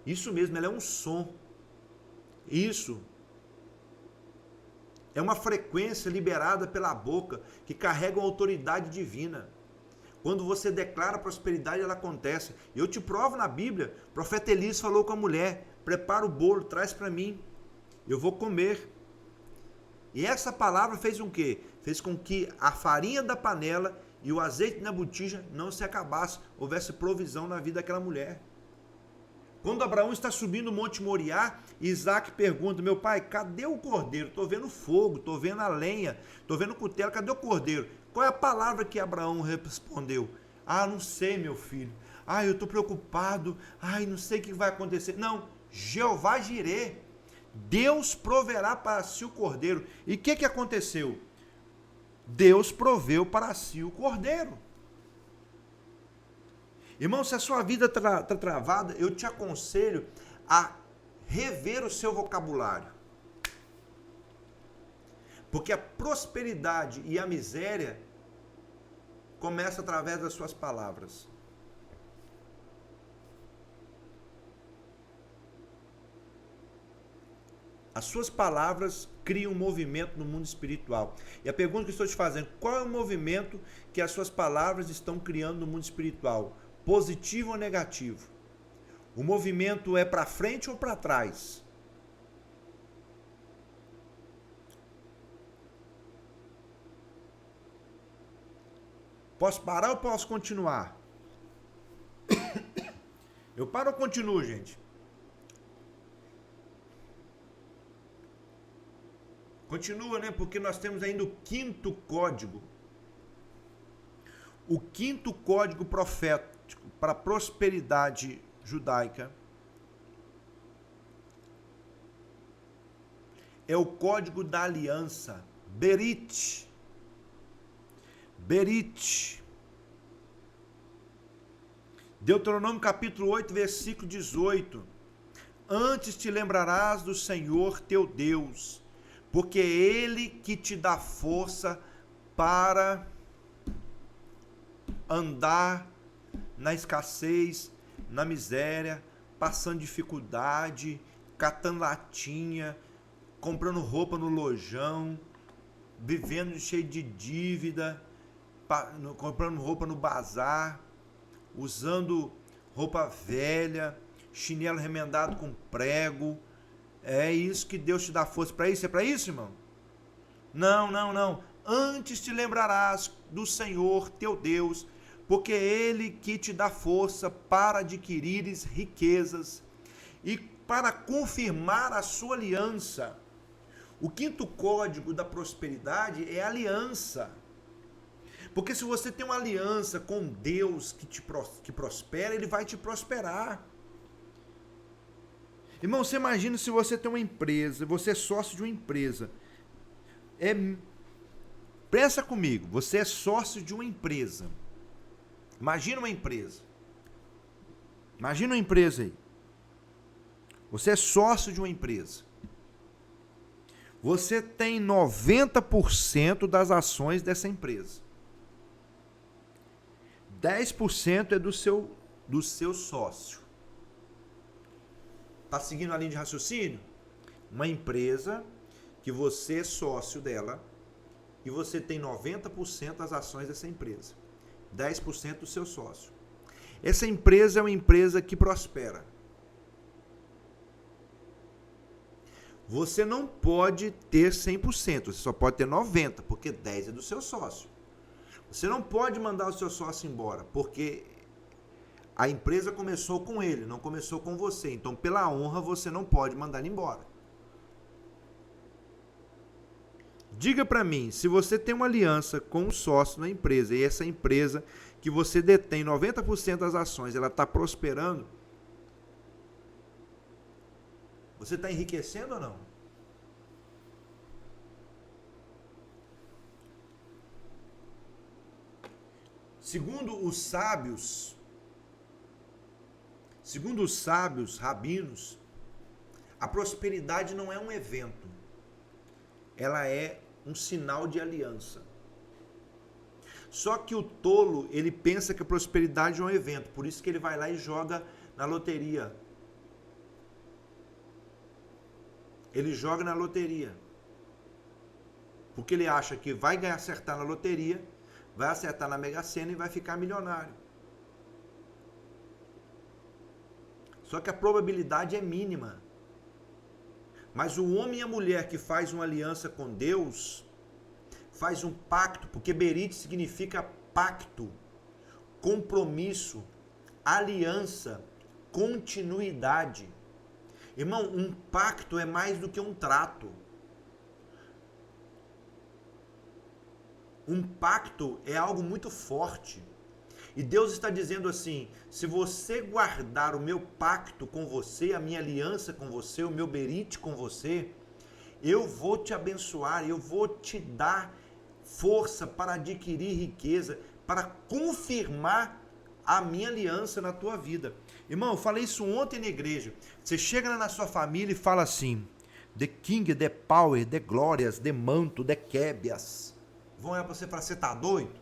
Isso mesmo, ela é um som. Isso é uma frequência liberada pela boca que carrega uma autoridade divina. Quando você declara prosperidade, ela acontece. Eu te provo na Bíblia, o profeta Elias falou com a mulher, prepara o bolo, traz para mim, eu vou comer. E essa palavra fez com quê? Fez com que a farinha da panela e o azeite na botija não se acabasse, houvesse provisão na vida daquela mulher. Quando Abraão está subindo o Monte Moriá, Isaac pergunta, meu pai, cadê o cordeiro? Estou vendo fogo, estou vendo a lenha, estou vendo o cutelo, cadê o cordeiro? Qual é a palavra que Abraão respondeu? Ah, não sei, meu filho. Ah, eu estou preocupado. Ai, não sei o que vai acontecer. Não, Jeová Jirê, Deus proverá para si o cordeiro. E o que aconteceu? Deus proveu para si o cordeiro. Irmão, se a sua vida está travada, eu te aconselho a rever o seu vocabulário. Porque a prosperidade e a miséria começam através das suas palavras. As suas palavras criam um movimento no mundo espiritual. E a pergunta que estou te fazendo, qual é o movimento que as suas palavras estão criando no mundo espiritual? Positivo ou negativo? O movimento é para frente ou para trás? Posso parar ou posso continuar? Eu paro ou continuo, gente? Continua, né? Porque nós temos ainda o quinto código. O quinto código profético para a prosperidade judaica é o código da aliança, Berit. Berit. Deuteronômio capítulo 8, versículo 18. Antes te lembrarás do Senhor teu Deus, porque é Ele que te dá força para andar na escassez, na miséria, passando dificuldade, catando latinha, comprando roupa no lojão, vivendo cheio de dívida, comprando roupa no bazar, usando roupa velha, chinelo remendado com prego. É isso que Deus te dá força para isso? É para isso, irmão? Não. Antes te lembrarás do Senhor teu Deus, porque é Ele que te dá força para adquirires riquezas e para confirmar a sua aliança. O quinto código da prosperidade é a aliança. Porque se você tem uma aliança com Deus que prospera, Ele vai te prosperar. Irmão, você imagina se você tem uma empresa, você é sócio de uma empresa. Pensa comigo, você é sócio de uma empresa. Imagina uma empresa. Imagina uma empresa aí. Você é sócio de uma empresa. Você tem 90% das ações dessa empresa. 10% é do seu sócio. Está seguindo a linha de raciocínio? Uma empresa que você é sócio dela e você tem 90% das ações dessa empresa. 10% do seu sócio. Essa empresa é uma empresa que prospera. Você não pode ter 100%, você só pode ter 90%, porque 10% é do seu sócio. Você não pode mandar o seu sócio embora, porque a empresa começou com ele, não começou com você. Então, pela honra, você não pode mandar ele embora. Diga para mim, se você tem uma aliança com um sócio na empresa e essa empresa que você detém 90% das ações, ela está prosperando, você está enriquecendo ou não? Segundo os sábios rabinos, a prosperidade não é um evento. ela é um sinal de aliança. Só que o tolo, ele pensa que a prosperidade é um evento, por isso que ele vai lá e joga na loteria. Ele joga na loteria. Porque ele acha que vai acertar na loteria, vai acertar na Mega Sena e vai ficar milionário. Só que a probabilidade é mínima. Mas o homem e a mulher que faz uma aliança com Deus, faz um pacto, porque Berit significa pacto, compromisso, aliança, continuidade. Irmão, um pacto é mais do que um trato. Um pacto é algo muito forte. E Deus está dizendo assim: se você guardar o meu pacto com você, a minha aliança com você, o meu berite com você, eu vou te abençoar, eu vou te dar força para adquirir riqueza, para confirmar a minha aliança na tua vida. Irmão, eu falei isso ontem na igreja. Você chega na sua família e fala assim: the king, the power, the glórias, the manto, the québias. Vão olhar para você e falar: você tá doido?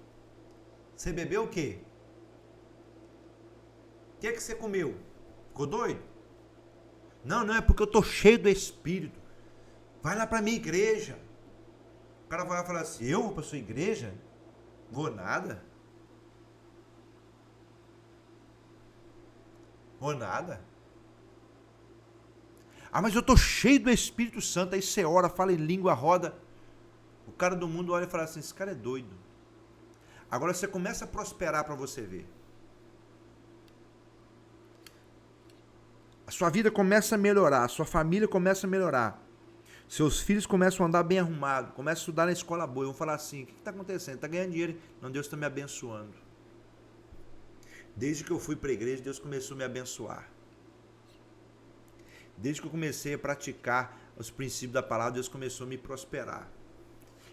Você bebeu o quê? O que é que você comeu? Ficou doido? Não, é porque eu tô cheio do Espírito. Vai lá para minha igreja. O cara vai lá e falar assim: eu vou para sua igreja? Vou nada. Vou nada. Ah, mas eu tô cheio do Espírito Santo. Aí você ora, fala em língua, roda. O cara do mundo olha e fala assim: esse cara é doido. Agora você começa a prosperar para você ver. A sua vida começa a melhorar, a sua família começa a melhorar. Seus filhos começam a andar bem arrumados, começam a estudar na escola boa. Vão falar assim: o que está acontecendo? Está ganhando dinheiro? Não, Deus está me abençoando. Desde que eu fui para a igreja, Deus começou a me abençoar. Desde que eu comecei a praticar os princípios da palavra, Deus começou a me prosperar.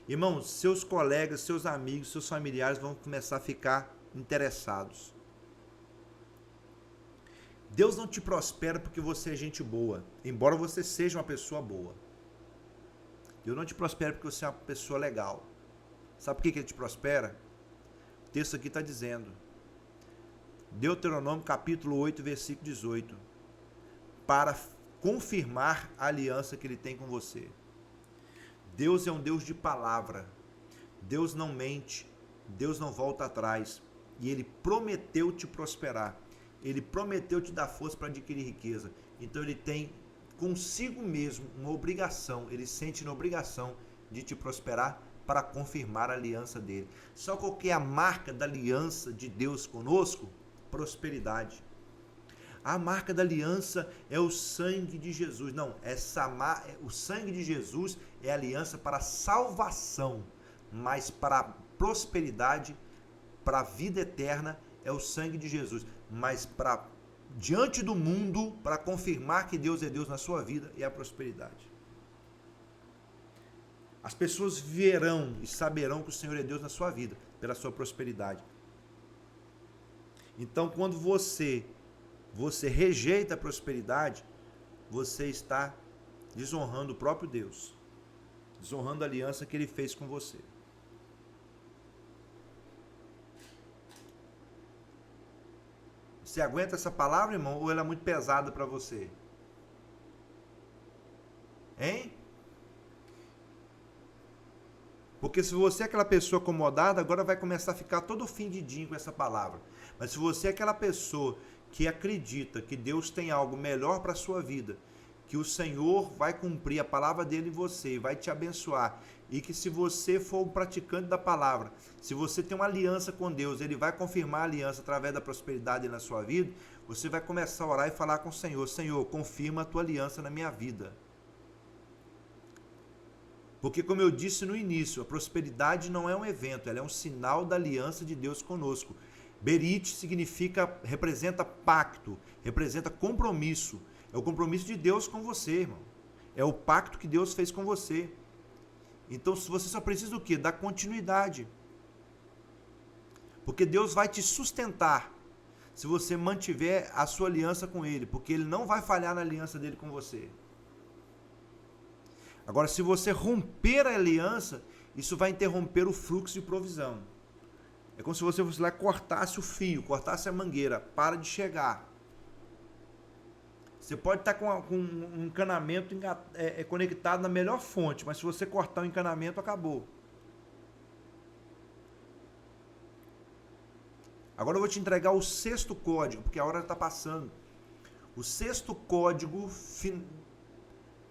Irmãos, seus colegas, seus amigos, seus familiares vão começar a ficar interessados. Deus não te prospera porque você é gente boa, embora você seja uma pessoa boa. Deus não te prospera porque você é uma pessoa legal. Sabe por que Ele te prospera? O texto aqui está dizendo. Deuteronômio capítulo 8, versículo 18. Para confirmar a aliança que Ele tem com você. Deus é um Deus de palavra. Deus não mente. Deus não volta atrás. E Ele prometeu te prosperar. Ele prometeu te dar força para adquirir riqueza. Então Ele tem consigo mesmo uma obrigação. Ele sente na obrigação de te prosperar para confirmar a aliança dele. Só qual que é a marca da aliança de Deus conosco? Prosperidade. A marca da aliança é o sangue de Jesus. Não, o sangue de Jesus é a aliança para a salvação, mas para a prosperidade, para a vida eterna, é o sangue de Jesus. Mas para diante do mundo, para confirmar que Deus é Deus na sua vida, é a prosperidade. As pessoas verão e saberão que o Senhor é Deus na sua vida, pela sua prosperidade. Então, quando você rejeita a prosperidade, você está desonrando o próprio Deus, desonrando a aliança que Ele fez com você. Você aguenta essa palavra, irmão, ou ela é muito pesada para você? Hein? Porque se você é aquela pessoa acomodada, agora vai começar a ficar todo ofendidinho com essa palavra. Mas se você é aquela pessoa que acredita que Deus tem algo melhor para a sua vida, que o Senhor vai cumprir a palavra dele em você e vai te abençoar, e que se você for um praticante da palavra, se você tem uma aliança com Deus, Ele vai confirmar a aliança através da prosperidade na sua vida, você vai começar a orar e falar com o Senhor: Senhor, confirma a tua aliança na minha vida. Porque, como eu disse no início, a prosperidade não é um evento, ela é um sinal da aliança de Deus conosco. Berit representa pacto, representa compromisso. É o compromisso de Deus com você, irmão. É o pacto que Deus fez com você. Então, você só precisa do quê? Da continuidade. Porque Deus vai te sustentar se você mantiver a sua aliança com Ele, porque Ele não vai falhar na aliança dele com você. Agora, se você romper a aliança, isso vai interromper o fluxo de provisão. É como se você fosse lá e cortasse o fio, cortasse a mangueira, para de chegar. Você pode estar com um encanamento conectado na melhor fonte, mas se você cortar o encanamento, acabou. Agora eu vou te entregar o 6º código, porque a hora está passando. O 6º código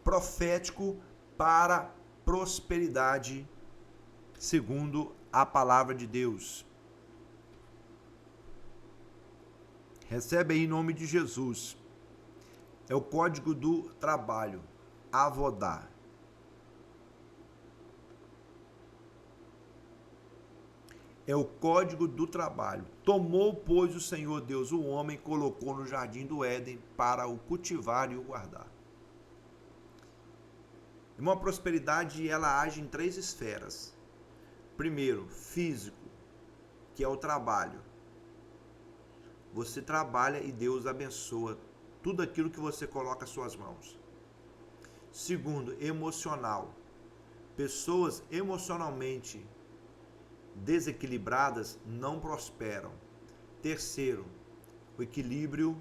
profético para prosperidade, segundo a palavra de Deus. Recebe aí em nome de Jesus. É o código do trabalho, Avodá. É o código do trabalho. Tomou, pois, o Senhor Deus o homem, colocou no jardim do Éden para o cultivar e o guardar. Uma prosperidade, ela age em 3 esferas. Primeiro, físico, que é o trabalho. Você trabalha e Deus abençoa tudo aquilo que você coloca às suas mãos. Segundo, emocional. Pessoas emocionalmente desequilibradas não prosperam. Terceiro, o equilíbrio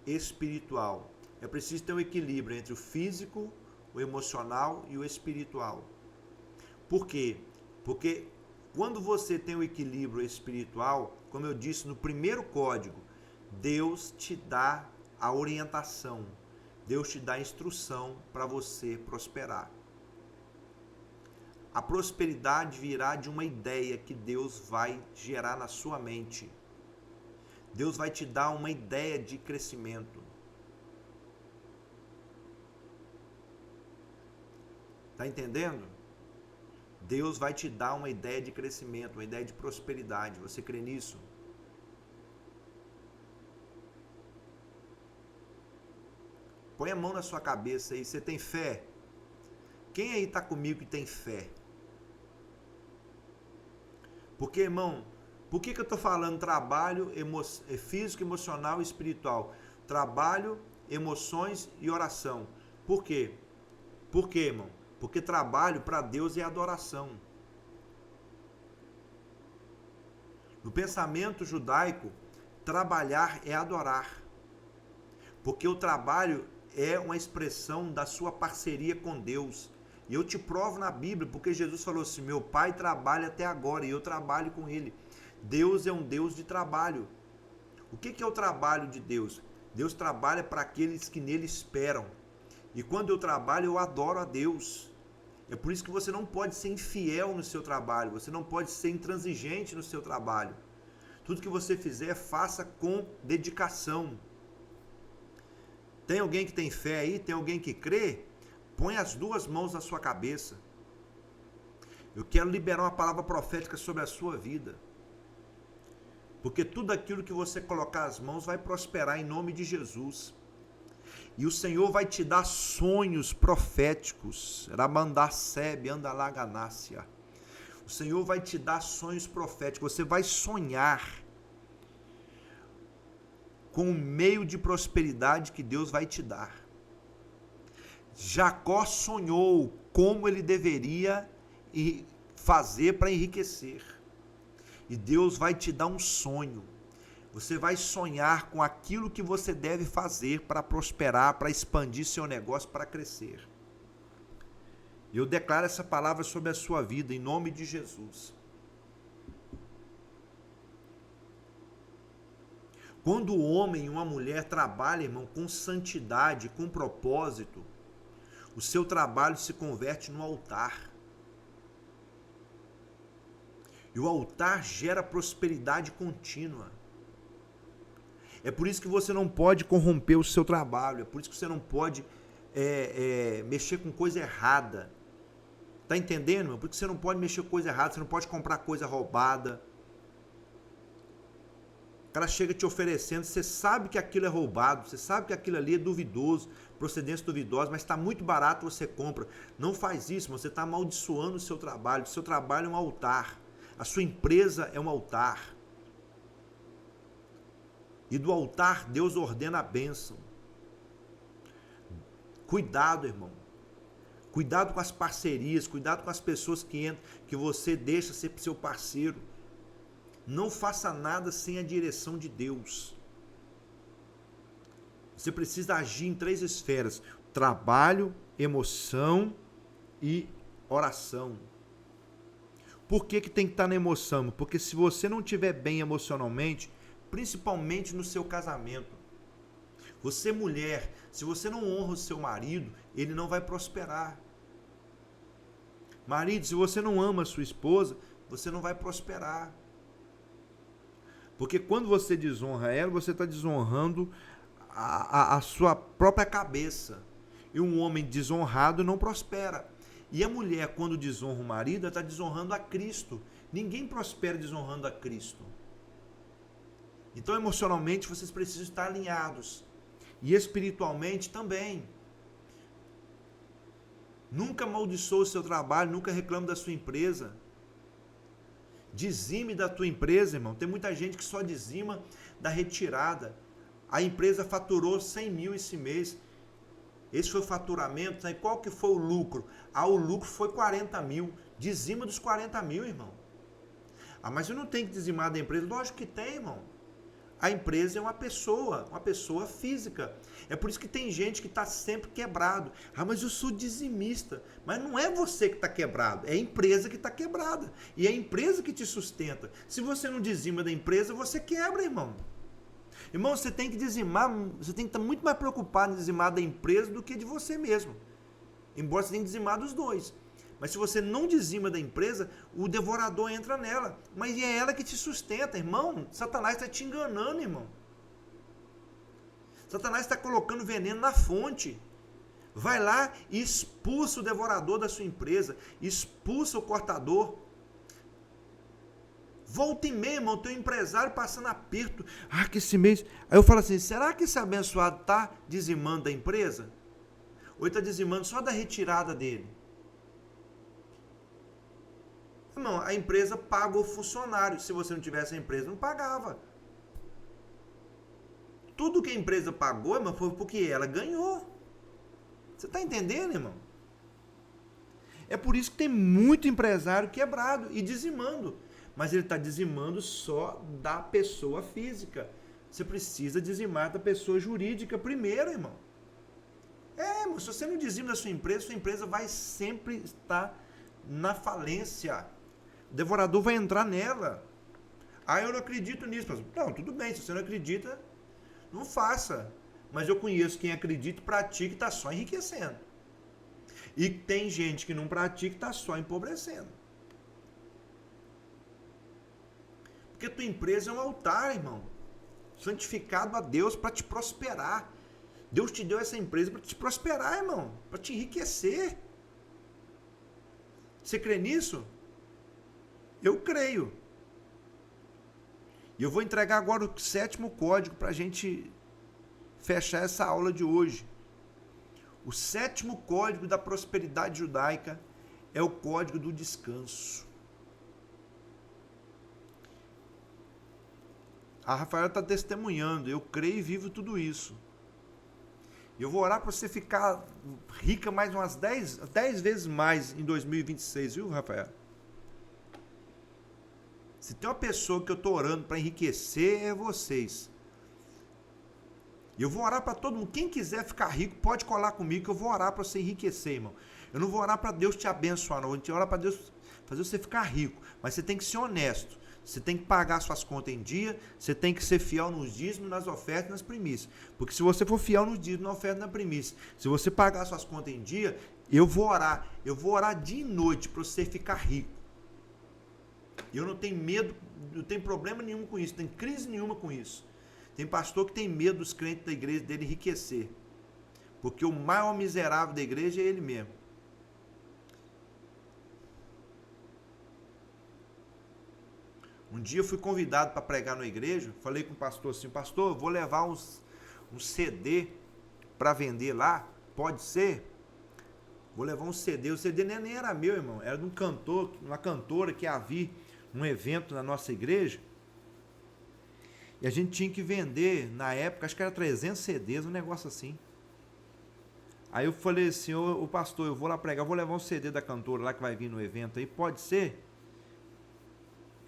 espiritual. É preciso ter um equilíbrio entre o físico, o emocional e o espiritual. Por quê? Porque quando você tem o equilíbrio espiritual, como eu disse no primeiro código, Deus te dá a orientação, Deus te dá a instrução para você prosperar. A prosperidade virá de uma ideia que Deus vai gerar na sua mente. Deus vai te dar uma ideia de crescimento. Tá entendendo? Deus vai te dar uma ideia de crescimento, uma ideia de prosperidade. Você crê nisso? Põe a mão na sua cabeça aí. Você tem fé? Quem aí está comigo que tem fé? Porque, irmão, por que eu estou falando trabalho físico, emocional e espiritual? Trabalho, emoções e oração. Por quê? Por quê, irmão? Porque trabalho para Deus é adoração. No pensamento judaico, trabalhar é adorar. Porque o trabalho é uma expressão da sua parceria com Deus. E eu te provo na Bíblia, porque Jesus falou assim: meu pai trabalha até agora e eu trabalho com ele. Deus é um Deus de trabalho. O que é o trabalho de Deus? Deus trabalha para aqueles que nele esperam. E quando eu trabalho, eu adoro a Deus. É por isso que você não pode ser infiel no seu trabalho, você não pode ser intransigente no seu trabalho. Tudo que você fizer, faça com dedicação. Tem alguém que tem fé aí? Tem alguém que crê? Põe as 2 mãos na sua cabeça. Eu quero liberar uma palavra profética sobre a sua vida. Porque tudo aquilo que você colocar as mãos vai prosperar em nome de Jesus. E o Senhor vai te dar sonhos proféticos. Ramandacebe, andalaganácia. O Senhor vai te dar sonhos proféticos. Você vai sonhar com o meio de prosperidade que Deus vai te dar. Jacó sonhou como ele deveria fazer para enriquecer. E Deus vai te dar um sonho. Você vai sonhar com aquilo que você deve fazer para prosperar, para expandir seu negócio, para crescer. Eu declaro essa palavra sobre a sua vida, em nome de Jesus. Quando o homem e uma mulher trabalham, irmão, com santidade, com propósito, o seu trabalho se converte no altar. E o altar gera prosperidade contínua. É por isso que você não pode corromper o seu trabalho. É por isso que você não pode mexer com coisa errada. Tá entendendo, meu? Porque você não pode mexer com coisa errada. Você não pode comprar coisa roubada. O cara chega te oferecendo. Você sabe que aquilo é roubado. Você sabe que aquilo ali é duvidoso. Procedência duvidosa. Mas está muito barato, você compra. Não faz isso, você está amaldiçoando o seu trabalho. O seu trabalho é um altar. A sua empresa é um altar. E do altar, Deus ordena a bênção. Cuidado, irmão. Cuidado com as parcerias, cuidado com as pessoas que entram, que você deixa ser seu parceiro. Não faça nada sem a direção de Deus. Você precisa agir em 3 esferas: trabalho, emoção e oração. Por que tem que estar na emoção? Porque se você não estiver bem emocionalmente, principalmente no seu casamento, você mulher, se você não honra o seu marido, ele não vai prosperar. Marido, se você não ama a sua esposa, você não vai prosperar. Porque quando você desonra ela, você está desonrando a sua própria cabeça. E um homem desonrado não prospera. E a mulher, quando desonra o marido, ela está desonrando a Cristo. Ninguém prospera desonrando a Cristo. Então, emocionalmente, vocês precisam estar alinhados. E espiritualmente também. Nunca amaldiçoe o seu trabalho, nunca reclame da sua empresa. Dizime da tua empresa, irmão. Tem muita gente que só dizima da retirada. A empresa faturou 100 mil esse mês. Esse foi o faturamento. Né? Qual que foi o lucro? O lucro foi 40 mil. Dizima dos 40 mil, irmão. Mas eu não tenho que dizimar da empresa. Lógico que tem, irmão. A empresa é uma pessoa física. É por isso que tem gente que está sempre quebrado. Mas eu sou dizimista. Mas não é você que está quebrado, é a empresa que está quebrada. E é a empresa que te sustenta. Se você não dizima da empresa, você quebra, irmão. Irmão, você tem que dizimar, você tem que estar muito mais preocupado em dizimar da empresa do que de você mesmo. Embora você tenha que dizimar dos dois. Mas se você não dizima da empresa, o devorador entra nela. Mas é ela que te sustenta, irmão. Satanás está te enganando, irmão. Satanás está colocando veneno na fonte. Vai lá e expulsa o devorador da sua empresa. Expulsa o cortador. Volta e meia, irmão, teu empresário passando aperto. Que esse mês... Aí eu falo assim, será que esse abençoado está dizimando da empresa? Ou ele está dizimando só da retirada dele? Irmão, a empresa paga o funcionário. Se você não tivesse a empresa, não pagava. Tudo que a empresa pagou, irmão, foi porque ela ganhou. Você está entendendo, irmão? É por isso que tem muito empresário quebrado e dizimando. Mas ele está dizimando só da pessoa física. Você precisa dizimar da pessoa jurídica primeiro, irmão. Irmão, se você não dizima da sua empresa vai sempre estar na falência. O devorador vai entrar nela. Eu não acredito nisso. Não, tudo bem, se você não acredita, não faça. Mas eu conheço quem acredita e pratica e está só enriquecendo. E tem gente que não pratica e está só empobrecendo. Porque tua empresa é um altar, irmão. Santificado a Deus para te prosperar. Deus te deu essa empresa para te prosperar, irmão. Para te enriquecer. Você crê nisso? Eu creio. E eu vou entregar agora o 7º código para a gente fechar essa aula de hoje. O 7º código da prosperidade judaica é o código do descanso. A Rafaela está testemunhando, eu creio e vivo tudo isso. Eu vou orar para você ficar rica mais umas 10 vezes mais em 2026, viu, Rafaela? Se tem uma pessoa que eu estou orando para enriquecer, é vocês. E eu vou orar para todo mundo. Quem quiser ficar rico, pode colar comigo que eu vou orar para você enriquecer, irmão. Eu não vou orar para Deus te abençoar, não. Eu vou orar para Deus fazer você ficar rico. Mas você tem que ser honesto. Você tem que pagar suas contas em dia, você tem que ser fiel nos dízimos, nas ofertas e nas primícias. Porque se você for fiel nos dízimos, na oferta e na primícia, se você pagar suas contas em dia, eu vou orar dia e noite para você ficar rico. Eu não tenho medo, não tenho problema nenhum com isso, não tenho crise nenhuma com isso. Tem pastor que tem medo dos crentes da igreja dele enriquecer. Porque o maior miserável da igreja é ele mesmo. Um dia eu fui convidado para pregar na igreja, falei com o pastor assim, pastor, eu vou levar um CD para vender lá, pode ser? Vou levar um CD, o CD nem era meu, irmão, era de um cantor, uma cantora que havia num evento na nossa igreja, e a gente tinha que vender, na época, acho que era 300 CDs, um negócio assim. Aí eu falei assim, ô pastor, eu vou lá pregar, eu vou levar um CD da cantora lá que vai vir no evento aí, pode ser?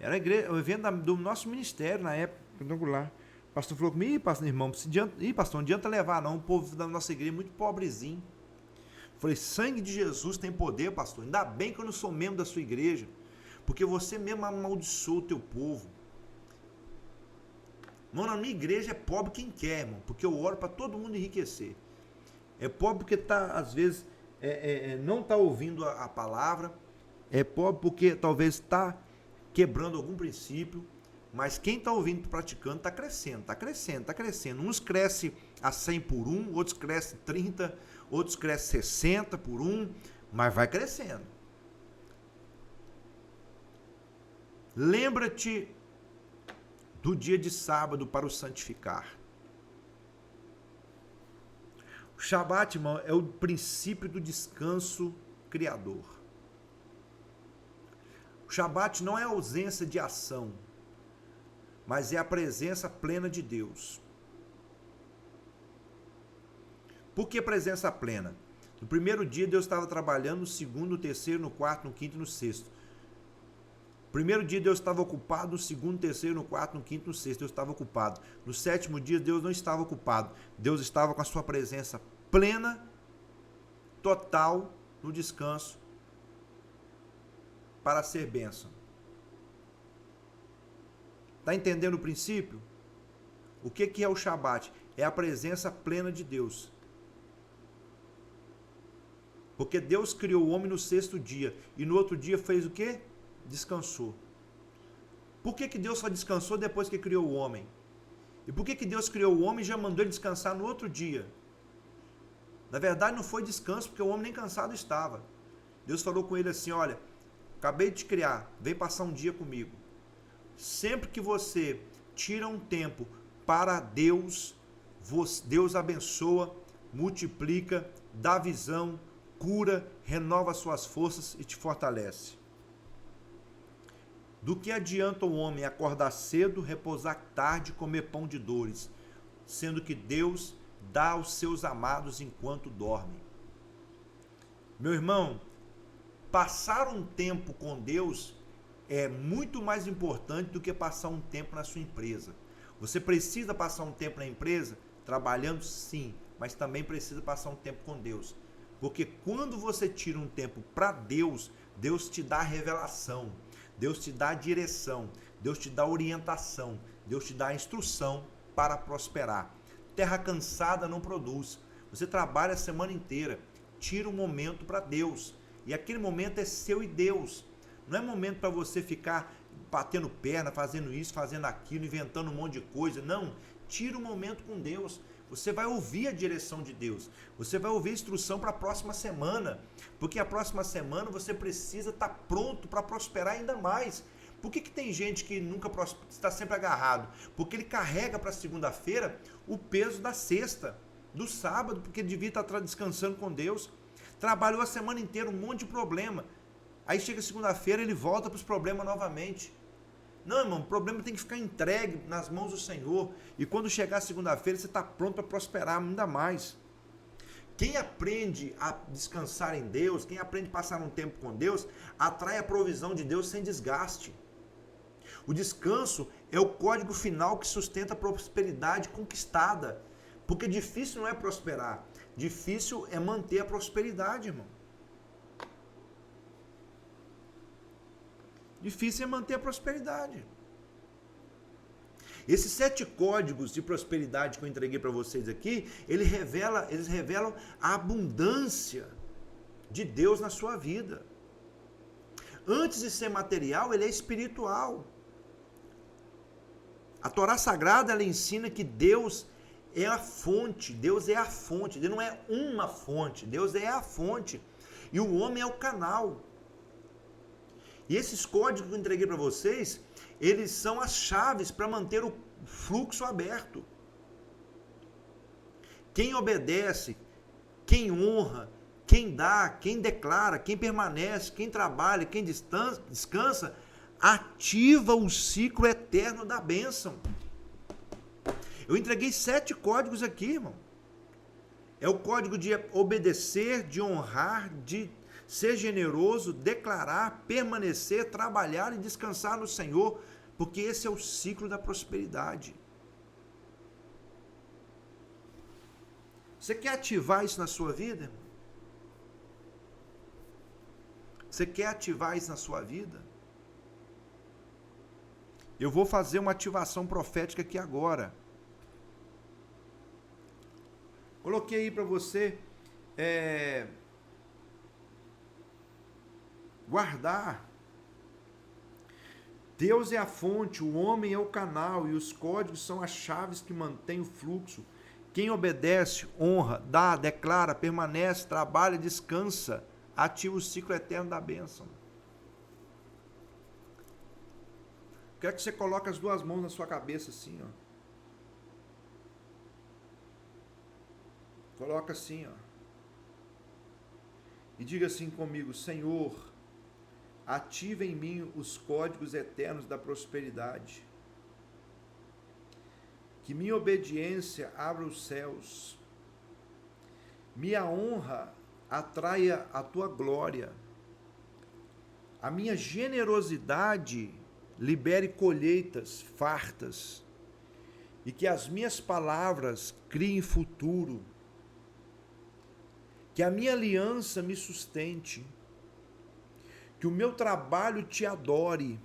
Era o evento do nosso ministério na época, lá. O pastor falou comigo, pastor, irmão, pastor, não adianta levar não, o povo da nossa igreja é muito pobrezinho. Eu falei, sangue de Jesus tem poder, pastor, ainda bem que eu não sou membro da sua igreja, porque você mesmo amaldiçoou o teu povo. Irmão, na minha igreja é pobre quem quer, irmão, porque eu oro para todo mundo enriquecer. É pobre porque às vezes não está ouvindo a palavra, é pobre porque talvez está quebrando algum princípio, mas quem está ouvindo e praticando está crescendo, está crescendo, está crescendo. Uns crescem a 100 por um, outros crescem 30, outros crescem 60 por um, mas vai crescendo. Lembra-te do dia de sábado para o santificar. O Shabat, irmão, é o princípio do descanso criador. O Shabat não é a ausência de ação, mas é a presença plena de Deus. Por que presença plena? No primeiro dia Deus estava trabalhando, no segundo, no terceiro, no quarto, no quinto e no sexto. No primeiro dia Deus estava ocupado, no segundo, no terceiro, no quarto, no quinto e no sexto Deus estava ocupado. No sétimo dia Deus não estava ocupado. Deus estava com a sua presença plena, total, no descanso, para ser bênção. Está entendendo o princípio? O que é o Shabat? É a presença plena de Deus. Porque Deus criou o homem no sexto dia e no outro dia fez o quê? Descansou. Por que Deus só descansou depois que criou o homem? E por que Deus criou o homem e já mandou ele descansar no outro dia? Na verdade não foi descanso, porque o homem nem cansado estava. Deus falou com ele assim, olha, acabei de te criar, vem passar um dia comigo. Sempre que você tira um tempo para Deus, Deus abençoa, multiplica, dá visão, cura, renova suas forças e te fortalece. Do que adianta o homem acordar cedo, repousar tarde e comer pão de dores, sendo que Deus dá aos seus amados enquanto dormem? Meu irmão, passar um tempo com Deus é muito mais importante do que passar um tempo na sua empresa. Você precisa passar um tempo na empresa? Trabalhando, sim, mas também precisa passar um tempo com Deus. Porque quando você tira um tempo para Deus, Deus te dá revelação, Deus te dá direção, Deus te dá orientação, Deus te dá instrução para prosperar. Terra cansada não produz. Você trabalha a semana inteira, tira um momento para Deus. E aquele momento é seu e Deus. Não é momento para você ficar batendo perna, fazendo isso, fazendo aquilo, inventando um monte de coisa. Não, tira um momento com Deus. Você vai ouvir a direção de Deus. Você vai ouvir a instrução para a próxima semana. Porque a próxima semana você precisa estar pronto para prosperar ainda mais. Por que tem gente que nunca está sempre agarrado? Porque ele carrega para segunda-feira o peso da sexta, do sábado, porque ele devia estar descansando com Deus. Trabalhou a semana inteira, um monte de problema. Aí chega segunda-feira, ele volta para os problemas novamente. Não, irmão, o problema tem que ficar entregue nas mãos do Senhor. E quando chegar segunda-feira, você está pronto para prosperar ainda mais. Quem aprende a descansar em Deus, quem aprende a passar um tempo com Deus, atrai a provisão de Deus sem desgaste. O descanso é o código final que sustenta a prosperidade conquistada. Porque difícil não é prosperar, difícil é manter a prosperidade, irmão. Difícil é manter a prosperidade. Esses 7 códigos de prosperidade que eu entreguei para vocês aqui, eles revelam a abundância de Deus na sua vida. Antes de ser material, ele é espiritual. A Torá Sagrada, ela ensina que Deus é a fonte, Deus é a fonte, Deus não é uma fonte, Deus é a fonte. E o homem é o canal. E esses códigos que eu entreguei para vocês, eles são as chaves para manter o fluxo aberto. Quem obedece, quem honra, quem dá, quem declara, quem permanece, quem trabalha, quem descansa, ativa o ciclo eterno da bênção. Eu entreguei 7 códigos aqui, irmão. É o código de obedecer, de honrar, de ser generoso, declarar, permanecer, trabalhar e descansar no Senhor, porque esse é o ciclo da prosperidade. Você quer ativar isso na sua vida? Você quer ativar isso na sua vida? Eu vou fazer uma ativação profética aqui agora. Coloquei aí para você guardar. Deus é a fonte, o homem é o canal e os códigos são as chaves que mantêm o fluxo. Quem obedece, honra, dá, declara, permanece, trabalha, descansa, ativa o ciclo eterno da bênção. Quero que você coloque as duas mãos na sua cabeça assim, ó. Coloca assim, ó. E diga assim comigo: Senhor, ativa em mim os códigos eternos da prosperidade. Que minha obediência abra os céus. Minha honra atraia a tua glória. A minha generosidade libere colheitas fartas. E que as minhas palavras criem futuro. Que a minha aliança me sustente. Que o meu trabalho te adore.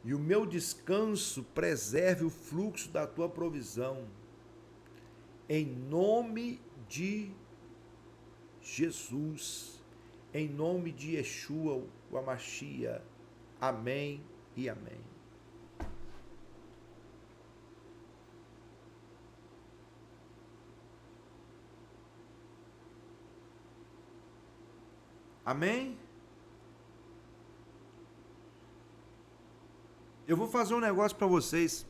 E o meu descanso preserve o fluxo da tua provisão. Em nome de Jesus. Em nome de Yeshua, o Amashia. Amém e amém. Amém? Eu vou fazer um negócio para vocês.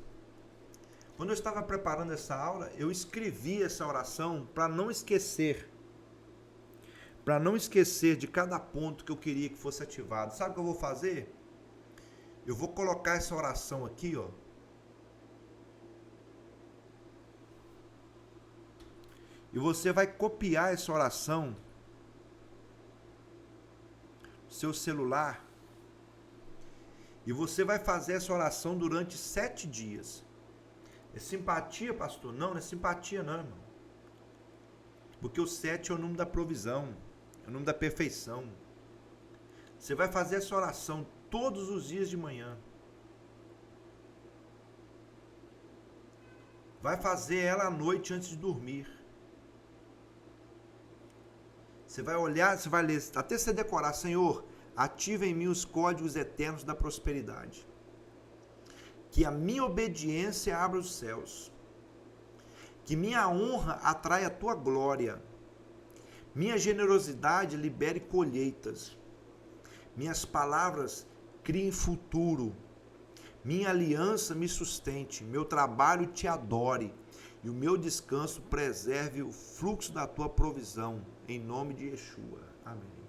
Quando eu estava preparando essa aula, eu escrevi essa oração para não esquecer. Para não esquecer de cada ponto que eu queria que fosse ativado. Sabe o que eu vou fazer? Eu vou colocar essa oração aqui, ó. E você vai copiar essa oração no seu celular. E você vai fazer essa oração durante 7 dias. É simpatia, pastor? Não, não é simpatia não, irmão. Porque o 7 é o número da provisão, é o número da perfeição. Você vai fazer essa oração todos os dias de manhã. Vai fazer ela à noite antes de dormir. Você vai olhar, você vai ler, até você decorar: Senhor, ativa em mim os códigos eternos da prosperidade. Que a minha obediência abra os céus. Que minha honra atraia a tua glória. Minha generosidade libere colheitas. Minhas palavras criem futuro. Minha aliança me sustente. Meu trabalho te adore. E o meu descanso preserve o fluxo da tua provisão. Em nome de Yeshua. Amém.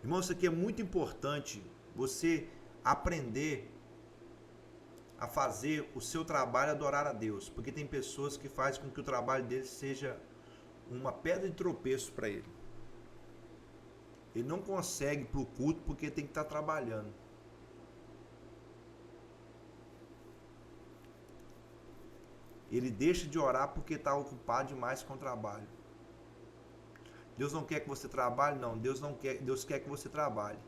Irmão, isso aqui é muito importante. Você aprender a fazer o seu trabalho adorar a Deus. Porque tem pessoas que fazem com que o trabalho deles seja uma pedra de tropeço para ele. Ele não consegue ir para o culto porque tem que estar trabalhando. Ele deixa de orar porque está ocupado demais com o trabalho. Deus não quer que você trabalhe? Não, Deus quer que você trabalhe.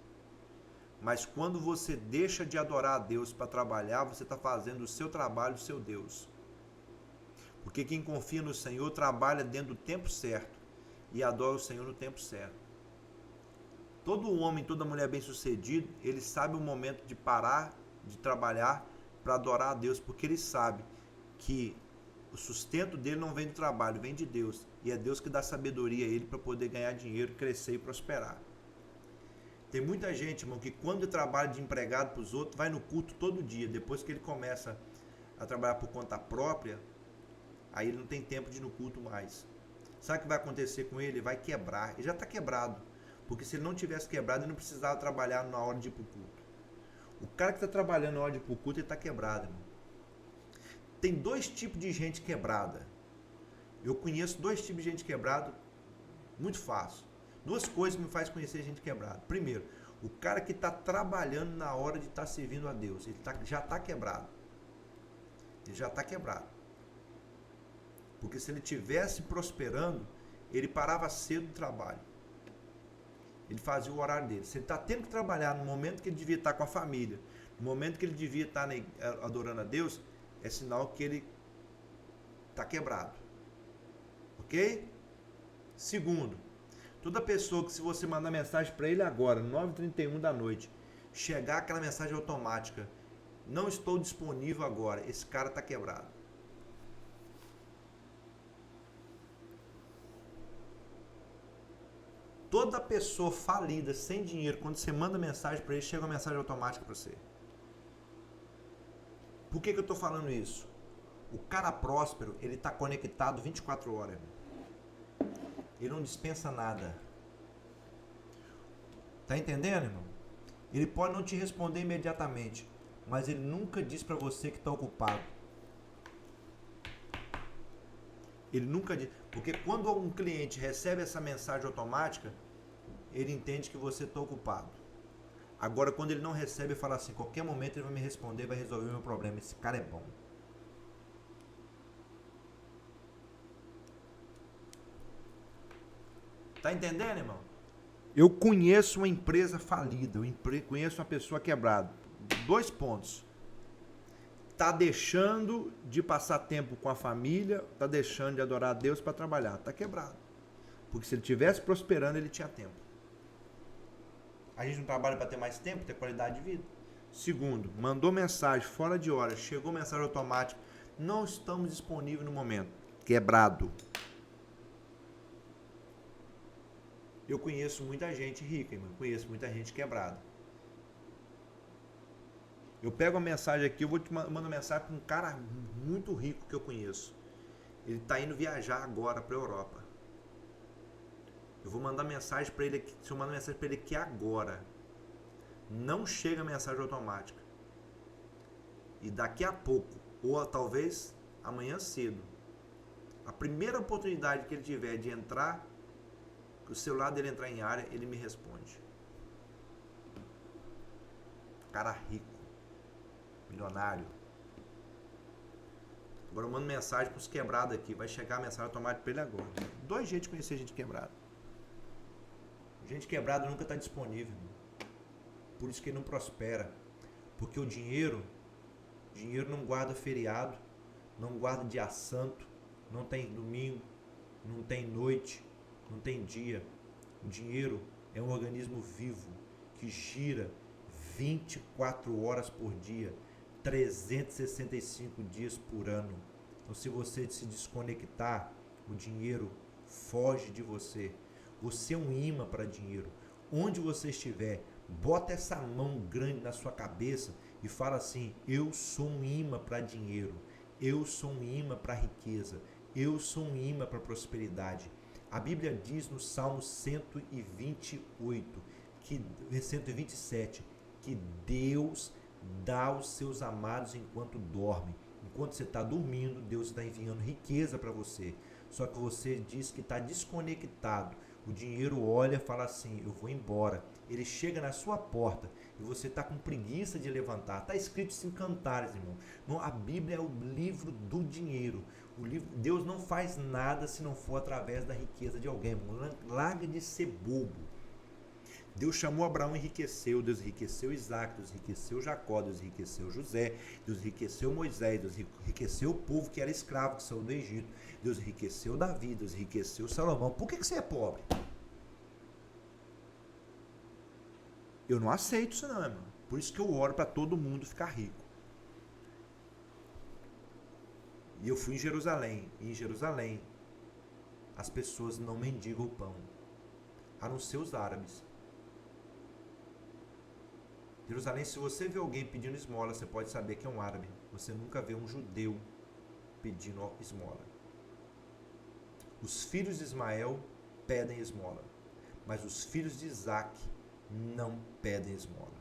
Mas quando você deixa de adorar a Deus para trabalhar, você está fazendo o seu trabalho, o seu Deus. Porque quem confia no Senhor trabalha dentro do tempo certo e adora o Senhor no tempo certo. Todo homem, toda mulher bem-sucedido, ele sabe o momento de parar de trabalhar para adorar a Deus, porque ele sabe que o sustento dele não vem do trabalho, vem de Deus. E é Deus que dá sabedoria a ele para poder ganhar dinheiro, crescer e prosperar. Tem muita gente, irmão, que quando trabalha de empregado para os outros, vai no culto todo dia. Depois que ele começa a trabalhar por conta própria, aí ele não tem tempo de ir no culto mais. Sabe o que vai acontecer com ele? Ele vai quebrar. Ele já está quebrado. Porque se ele não tivesse quebrado, ele não precisava trabalhar na hora de ir para o culto. O cara que está trabalhando na hora de ir para o culto, ele está quebrado, irmão. Tem 2 tipos de gente quebrada. Eu conheço dois tipos de gente quebrado muito fácil. Duas coisas me fazem conhecer gente quebrada. Primeiro, o cara que está trabalhando na hora de estar servindo a Deus. Ele já está quebrado. Ele já está quebrado. Porque se ele estivesse prosperando, ele parava cedo do trabalho. Ele fazia o horário dele. Se ele está tendo que trabalhar no momento que ele devia estar com a família, no momento que ele devia estar adorando a Deus, é sinal que ele está quebrado. Ok? Segundo, toda pessoa que se você mandar mensagem para ele agora, 9h31 da noite, chegar aquela mensagem automática, não estou disponível agora, esse cara está quebrado. Toda pessoa falida, sem dinheiro, quando você manda mensagem para ele, chega uma mensagem automática para você. Por que eu estou falando isso? O cara próspero, ele está conectado 24 horas. Irmão. Ele não dispensa nada. Tá entendendo, irmão? Ele pode não te responder imediatamente, mas ele nunca diz para você que está ocupado. Ele nunca diz. Porque quando um cliente recebe essa mensagem automática, ele entende que você está ocupado. Agora, quando ele não recebe, ele fala assim, qualquer momento ele vai me responder, vai resolver o meu problema. Esse cara é bom. Tá entendendo, irmão? Eu conheço uma empresa falida, eu conheço uma pessoa quebrada. 2 pontos. Tá deixando de passar tempo com a família, tá deixando de adorar a Deus para trabalhar. Tá quebrado. Porque se ele estivesse prosperando, ele tinha tempo. A gente não trabalha para ter mais tempo, ter qualidade de vida. Segundo, mandou mensagem fora de hora, chegou mensagem automática, não estamos disponíveis no momento. Quebrado. Eu conheço muita gente rica, irmão. Conheço muita gente quebrada. Eu pego a mensagem aqui, eu vou te mandar uma mensagem para um cara muito rico que eu conheço. Ele está indo viajar agora para a Europa. Eu vou mandar mensagem para ele aqui. Se eu mandar mensagem para ele aqui agora, não chega a mensagem automática. E daqui a pouco, ou talvez amanhã cedo, a primeira oportunidade que ele tiver de entrar, que o celular dele entrar em área, ele me responde. Cara rico, milionário. Agora eu mando mensagem para os quebrados aqui. Vai chegar a mensagem automática para ele agora. 2 jeitos de conhecer gente quebrada. Gente quebrada nunca está disponível. Por isso que ele não prospera. Porque o dinheiro não guarda feriado, não guarda dia santo, não tem domingo, não tem noite, não tem dia. O dinheiro é um organismo vivo que gira 24 horas por dia, 365 dias por ano. Então, se você se desconectar, o dinheiro foge de você. Você é um imã para dinheiro. Onde você estiver, bota essa mão grande na sua cabeça e fala assim: eu sou um imã para dinheiro. Eu sou um imã para riqueza. Eu sou um imã para prosperidade. A Bíblia diz no Salmo 128, 127, que Deus dá aos seus amados enquanto dorme. Enquanto você está dormindo, Deus está enviando riqueza para você. Só que você diz que está desconectado. O dinheiro olha e fala assim: eu vou embora. Ele chega na sua porta e você está com preguiça de levantar. Está escrito isso em Cantares, irmão. A Bíblia é o livro do dinheiro. Deus não faz nada se não for através da riqueza de alguém, irmão. Larga de ser bobo. Deus chamou Abraão e enriqueceu. Deus enriqueceu Isaac, Deus enriqueceu Jacó, Deus enriqueceu José, Deus enriqueceu Moisés, Deus enriqueceu o povo que era escravo, que saiu do Egito. Deus enriqueceu Davi, Deus enriqueceu Salomão. Por que você é pobre? Eu não aceito isso não, irmão. Por isso que eu oro para todo mundo ficar rico. E eu fui em Jerusalém. E em Jerusalém, as pessoas não mendigam o pão. A não ser os árabes. Jerusalém, se você vê alguém pedindo esmola, você pode saber que é um árabe. Você nunca vê um judeu pedindo esmola. Os filhos de Ismael pedem esmola, mas os filhos de Isaac não pedem esmola.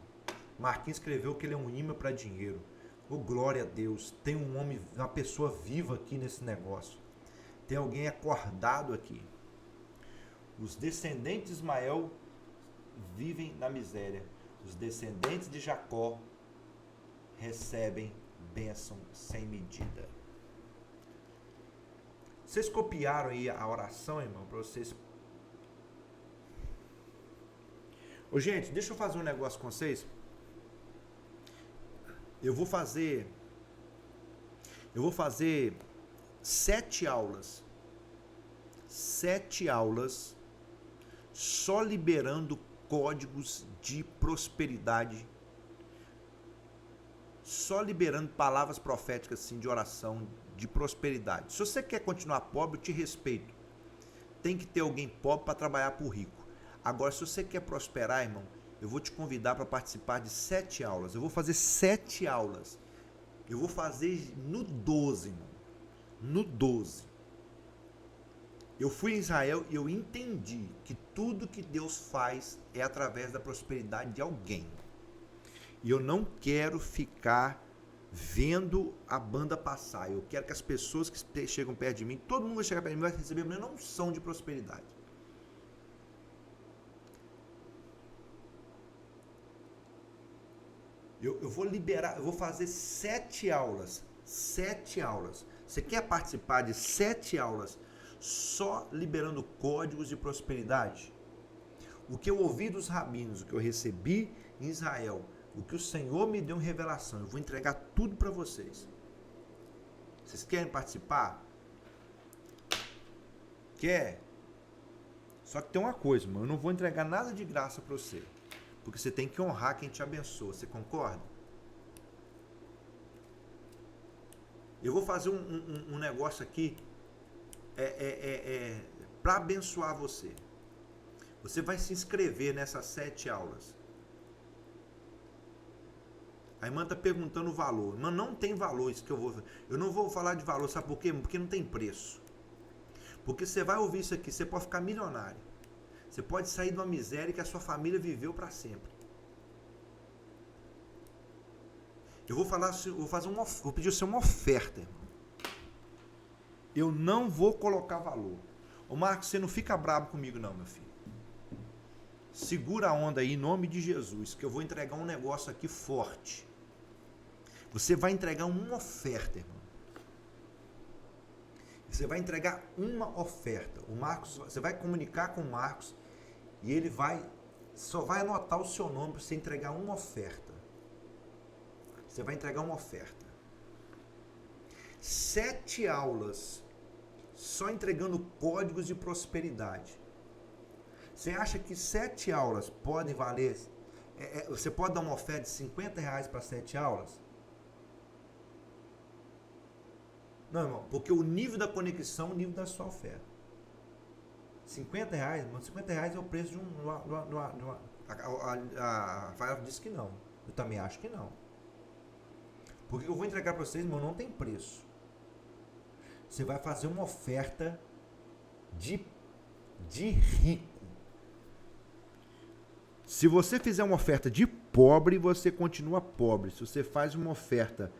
Marquinhos escreveu que ele é um imã para dinheiro. Oh, glória a Deus, tem um homem, uma pessoa viva aqui nesse negócio. Tem alguém acordado aqui. Os descendentes de Ismael vivem na miséria. Os descendentes de Jacó recebem bênção sem medida. Vocês copiaram aí a oração, irmão, para vocês. Ô, gente, deixa eu fazer um negócio com vocês. Eu vou fazer 7 aulas. 7 aulas só liberando códigos de prosperidade. Só liberando palavras proféticas assim, de oração, de prosperidade. Se você quer continuar pobre, eu te respeito. Tem que ter alguém pobre para trabalhar para o rico. Agora, se você quer prosperar, irmão, eu vou te convidar para participar de 7 aulas. Eu vou fazer 7 aulas. Eu vou fazer no 12, irmão. No 12. Eu fui em Israel e eu entendi que tudo que Deus faz é através da prosperidade de alguém. E eu não quero ficar vendo a banda passar. Eu quero que as pessoas que chegam perto de mim, todo mundo vai chegar perto de mim, vai receber uma unção de prosperidade. Eu vou liberar, eu vou fazer 7 aulas. 7 aulas. Você quer participar de 7 aulas só liberando códigos de prosperidade? O que eu ouvi dos rabinos, o que eu recebi em Israel, o que o Senhor me deu em revelação, eu vou entregar tudo para vocês. Vocês querem participar? Quer? Só que tem uma coisa, mano, eu não vou entregar nada de graça para você. Porque você tem que honrar quem te abençoa. Você concorda? Eu vou fazer um negócio aqui para abençoar você. Você vai se inscrever nessas 7 aulas. A irmã está perguntando o valor. Mas não tem valor isso que eu vou... Eu não vou falar de valor, sabe por quê? Porque não tem preço. Porque você vai ouvir isso aqui, você pode ficar milionário. Você pode sair de uma miséria que a sua família viveu para sempre. Eu vou falar, vou pedir você uma oferta, irmão. Eu não vou colocar valor. Ô Marcos, você não fica bravo comigo não, meu filho. Segura a onda aí, em nome de Jesus, que eu vou entregar um negócio aqui forte. Você vai entregar uma oferta, irmão. Você vai entregar uma oferta. O Marcos, você vai comunicar com o Marcos e ele só vai anotar o seu nome para você entregar uma oferta. Você vai entregar uma oferta. 7 aulas só entregando códigos de prosperidade. Você acha que 7 aulas podem valer? Você pode dar uma oferta de R$50 para 7 aulas? Não, irmão, porque o nível da conexão é o nível da sua oferta. R$50, mano, R$50 é o preço de a Rafael disse que não. Eu também acho que não. Porque eu vou entregar para vocês, irmão, não tem preço. Você vai fazer uma oferta de rico. Se você fizer uma oferta de pobre, você continua pobre. Se você faz uma oferta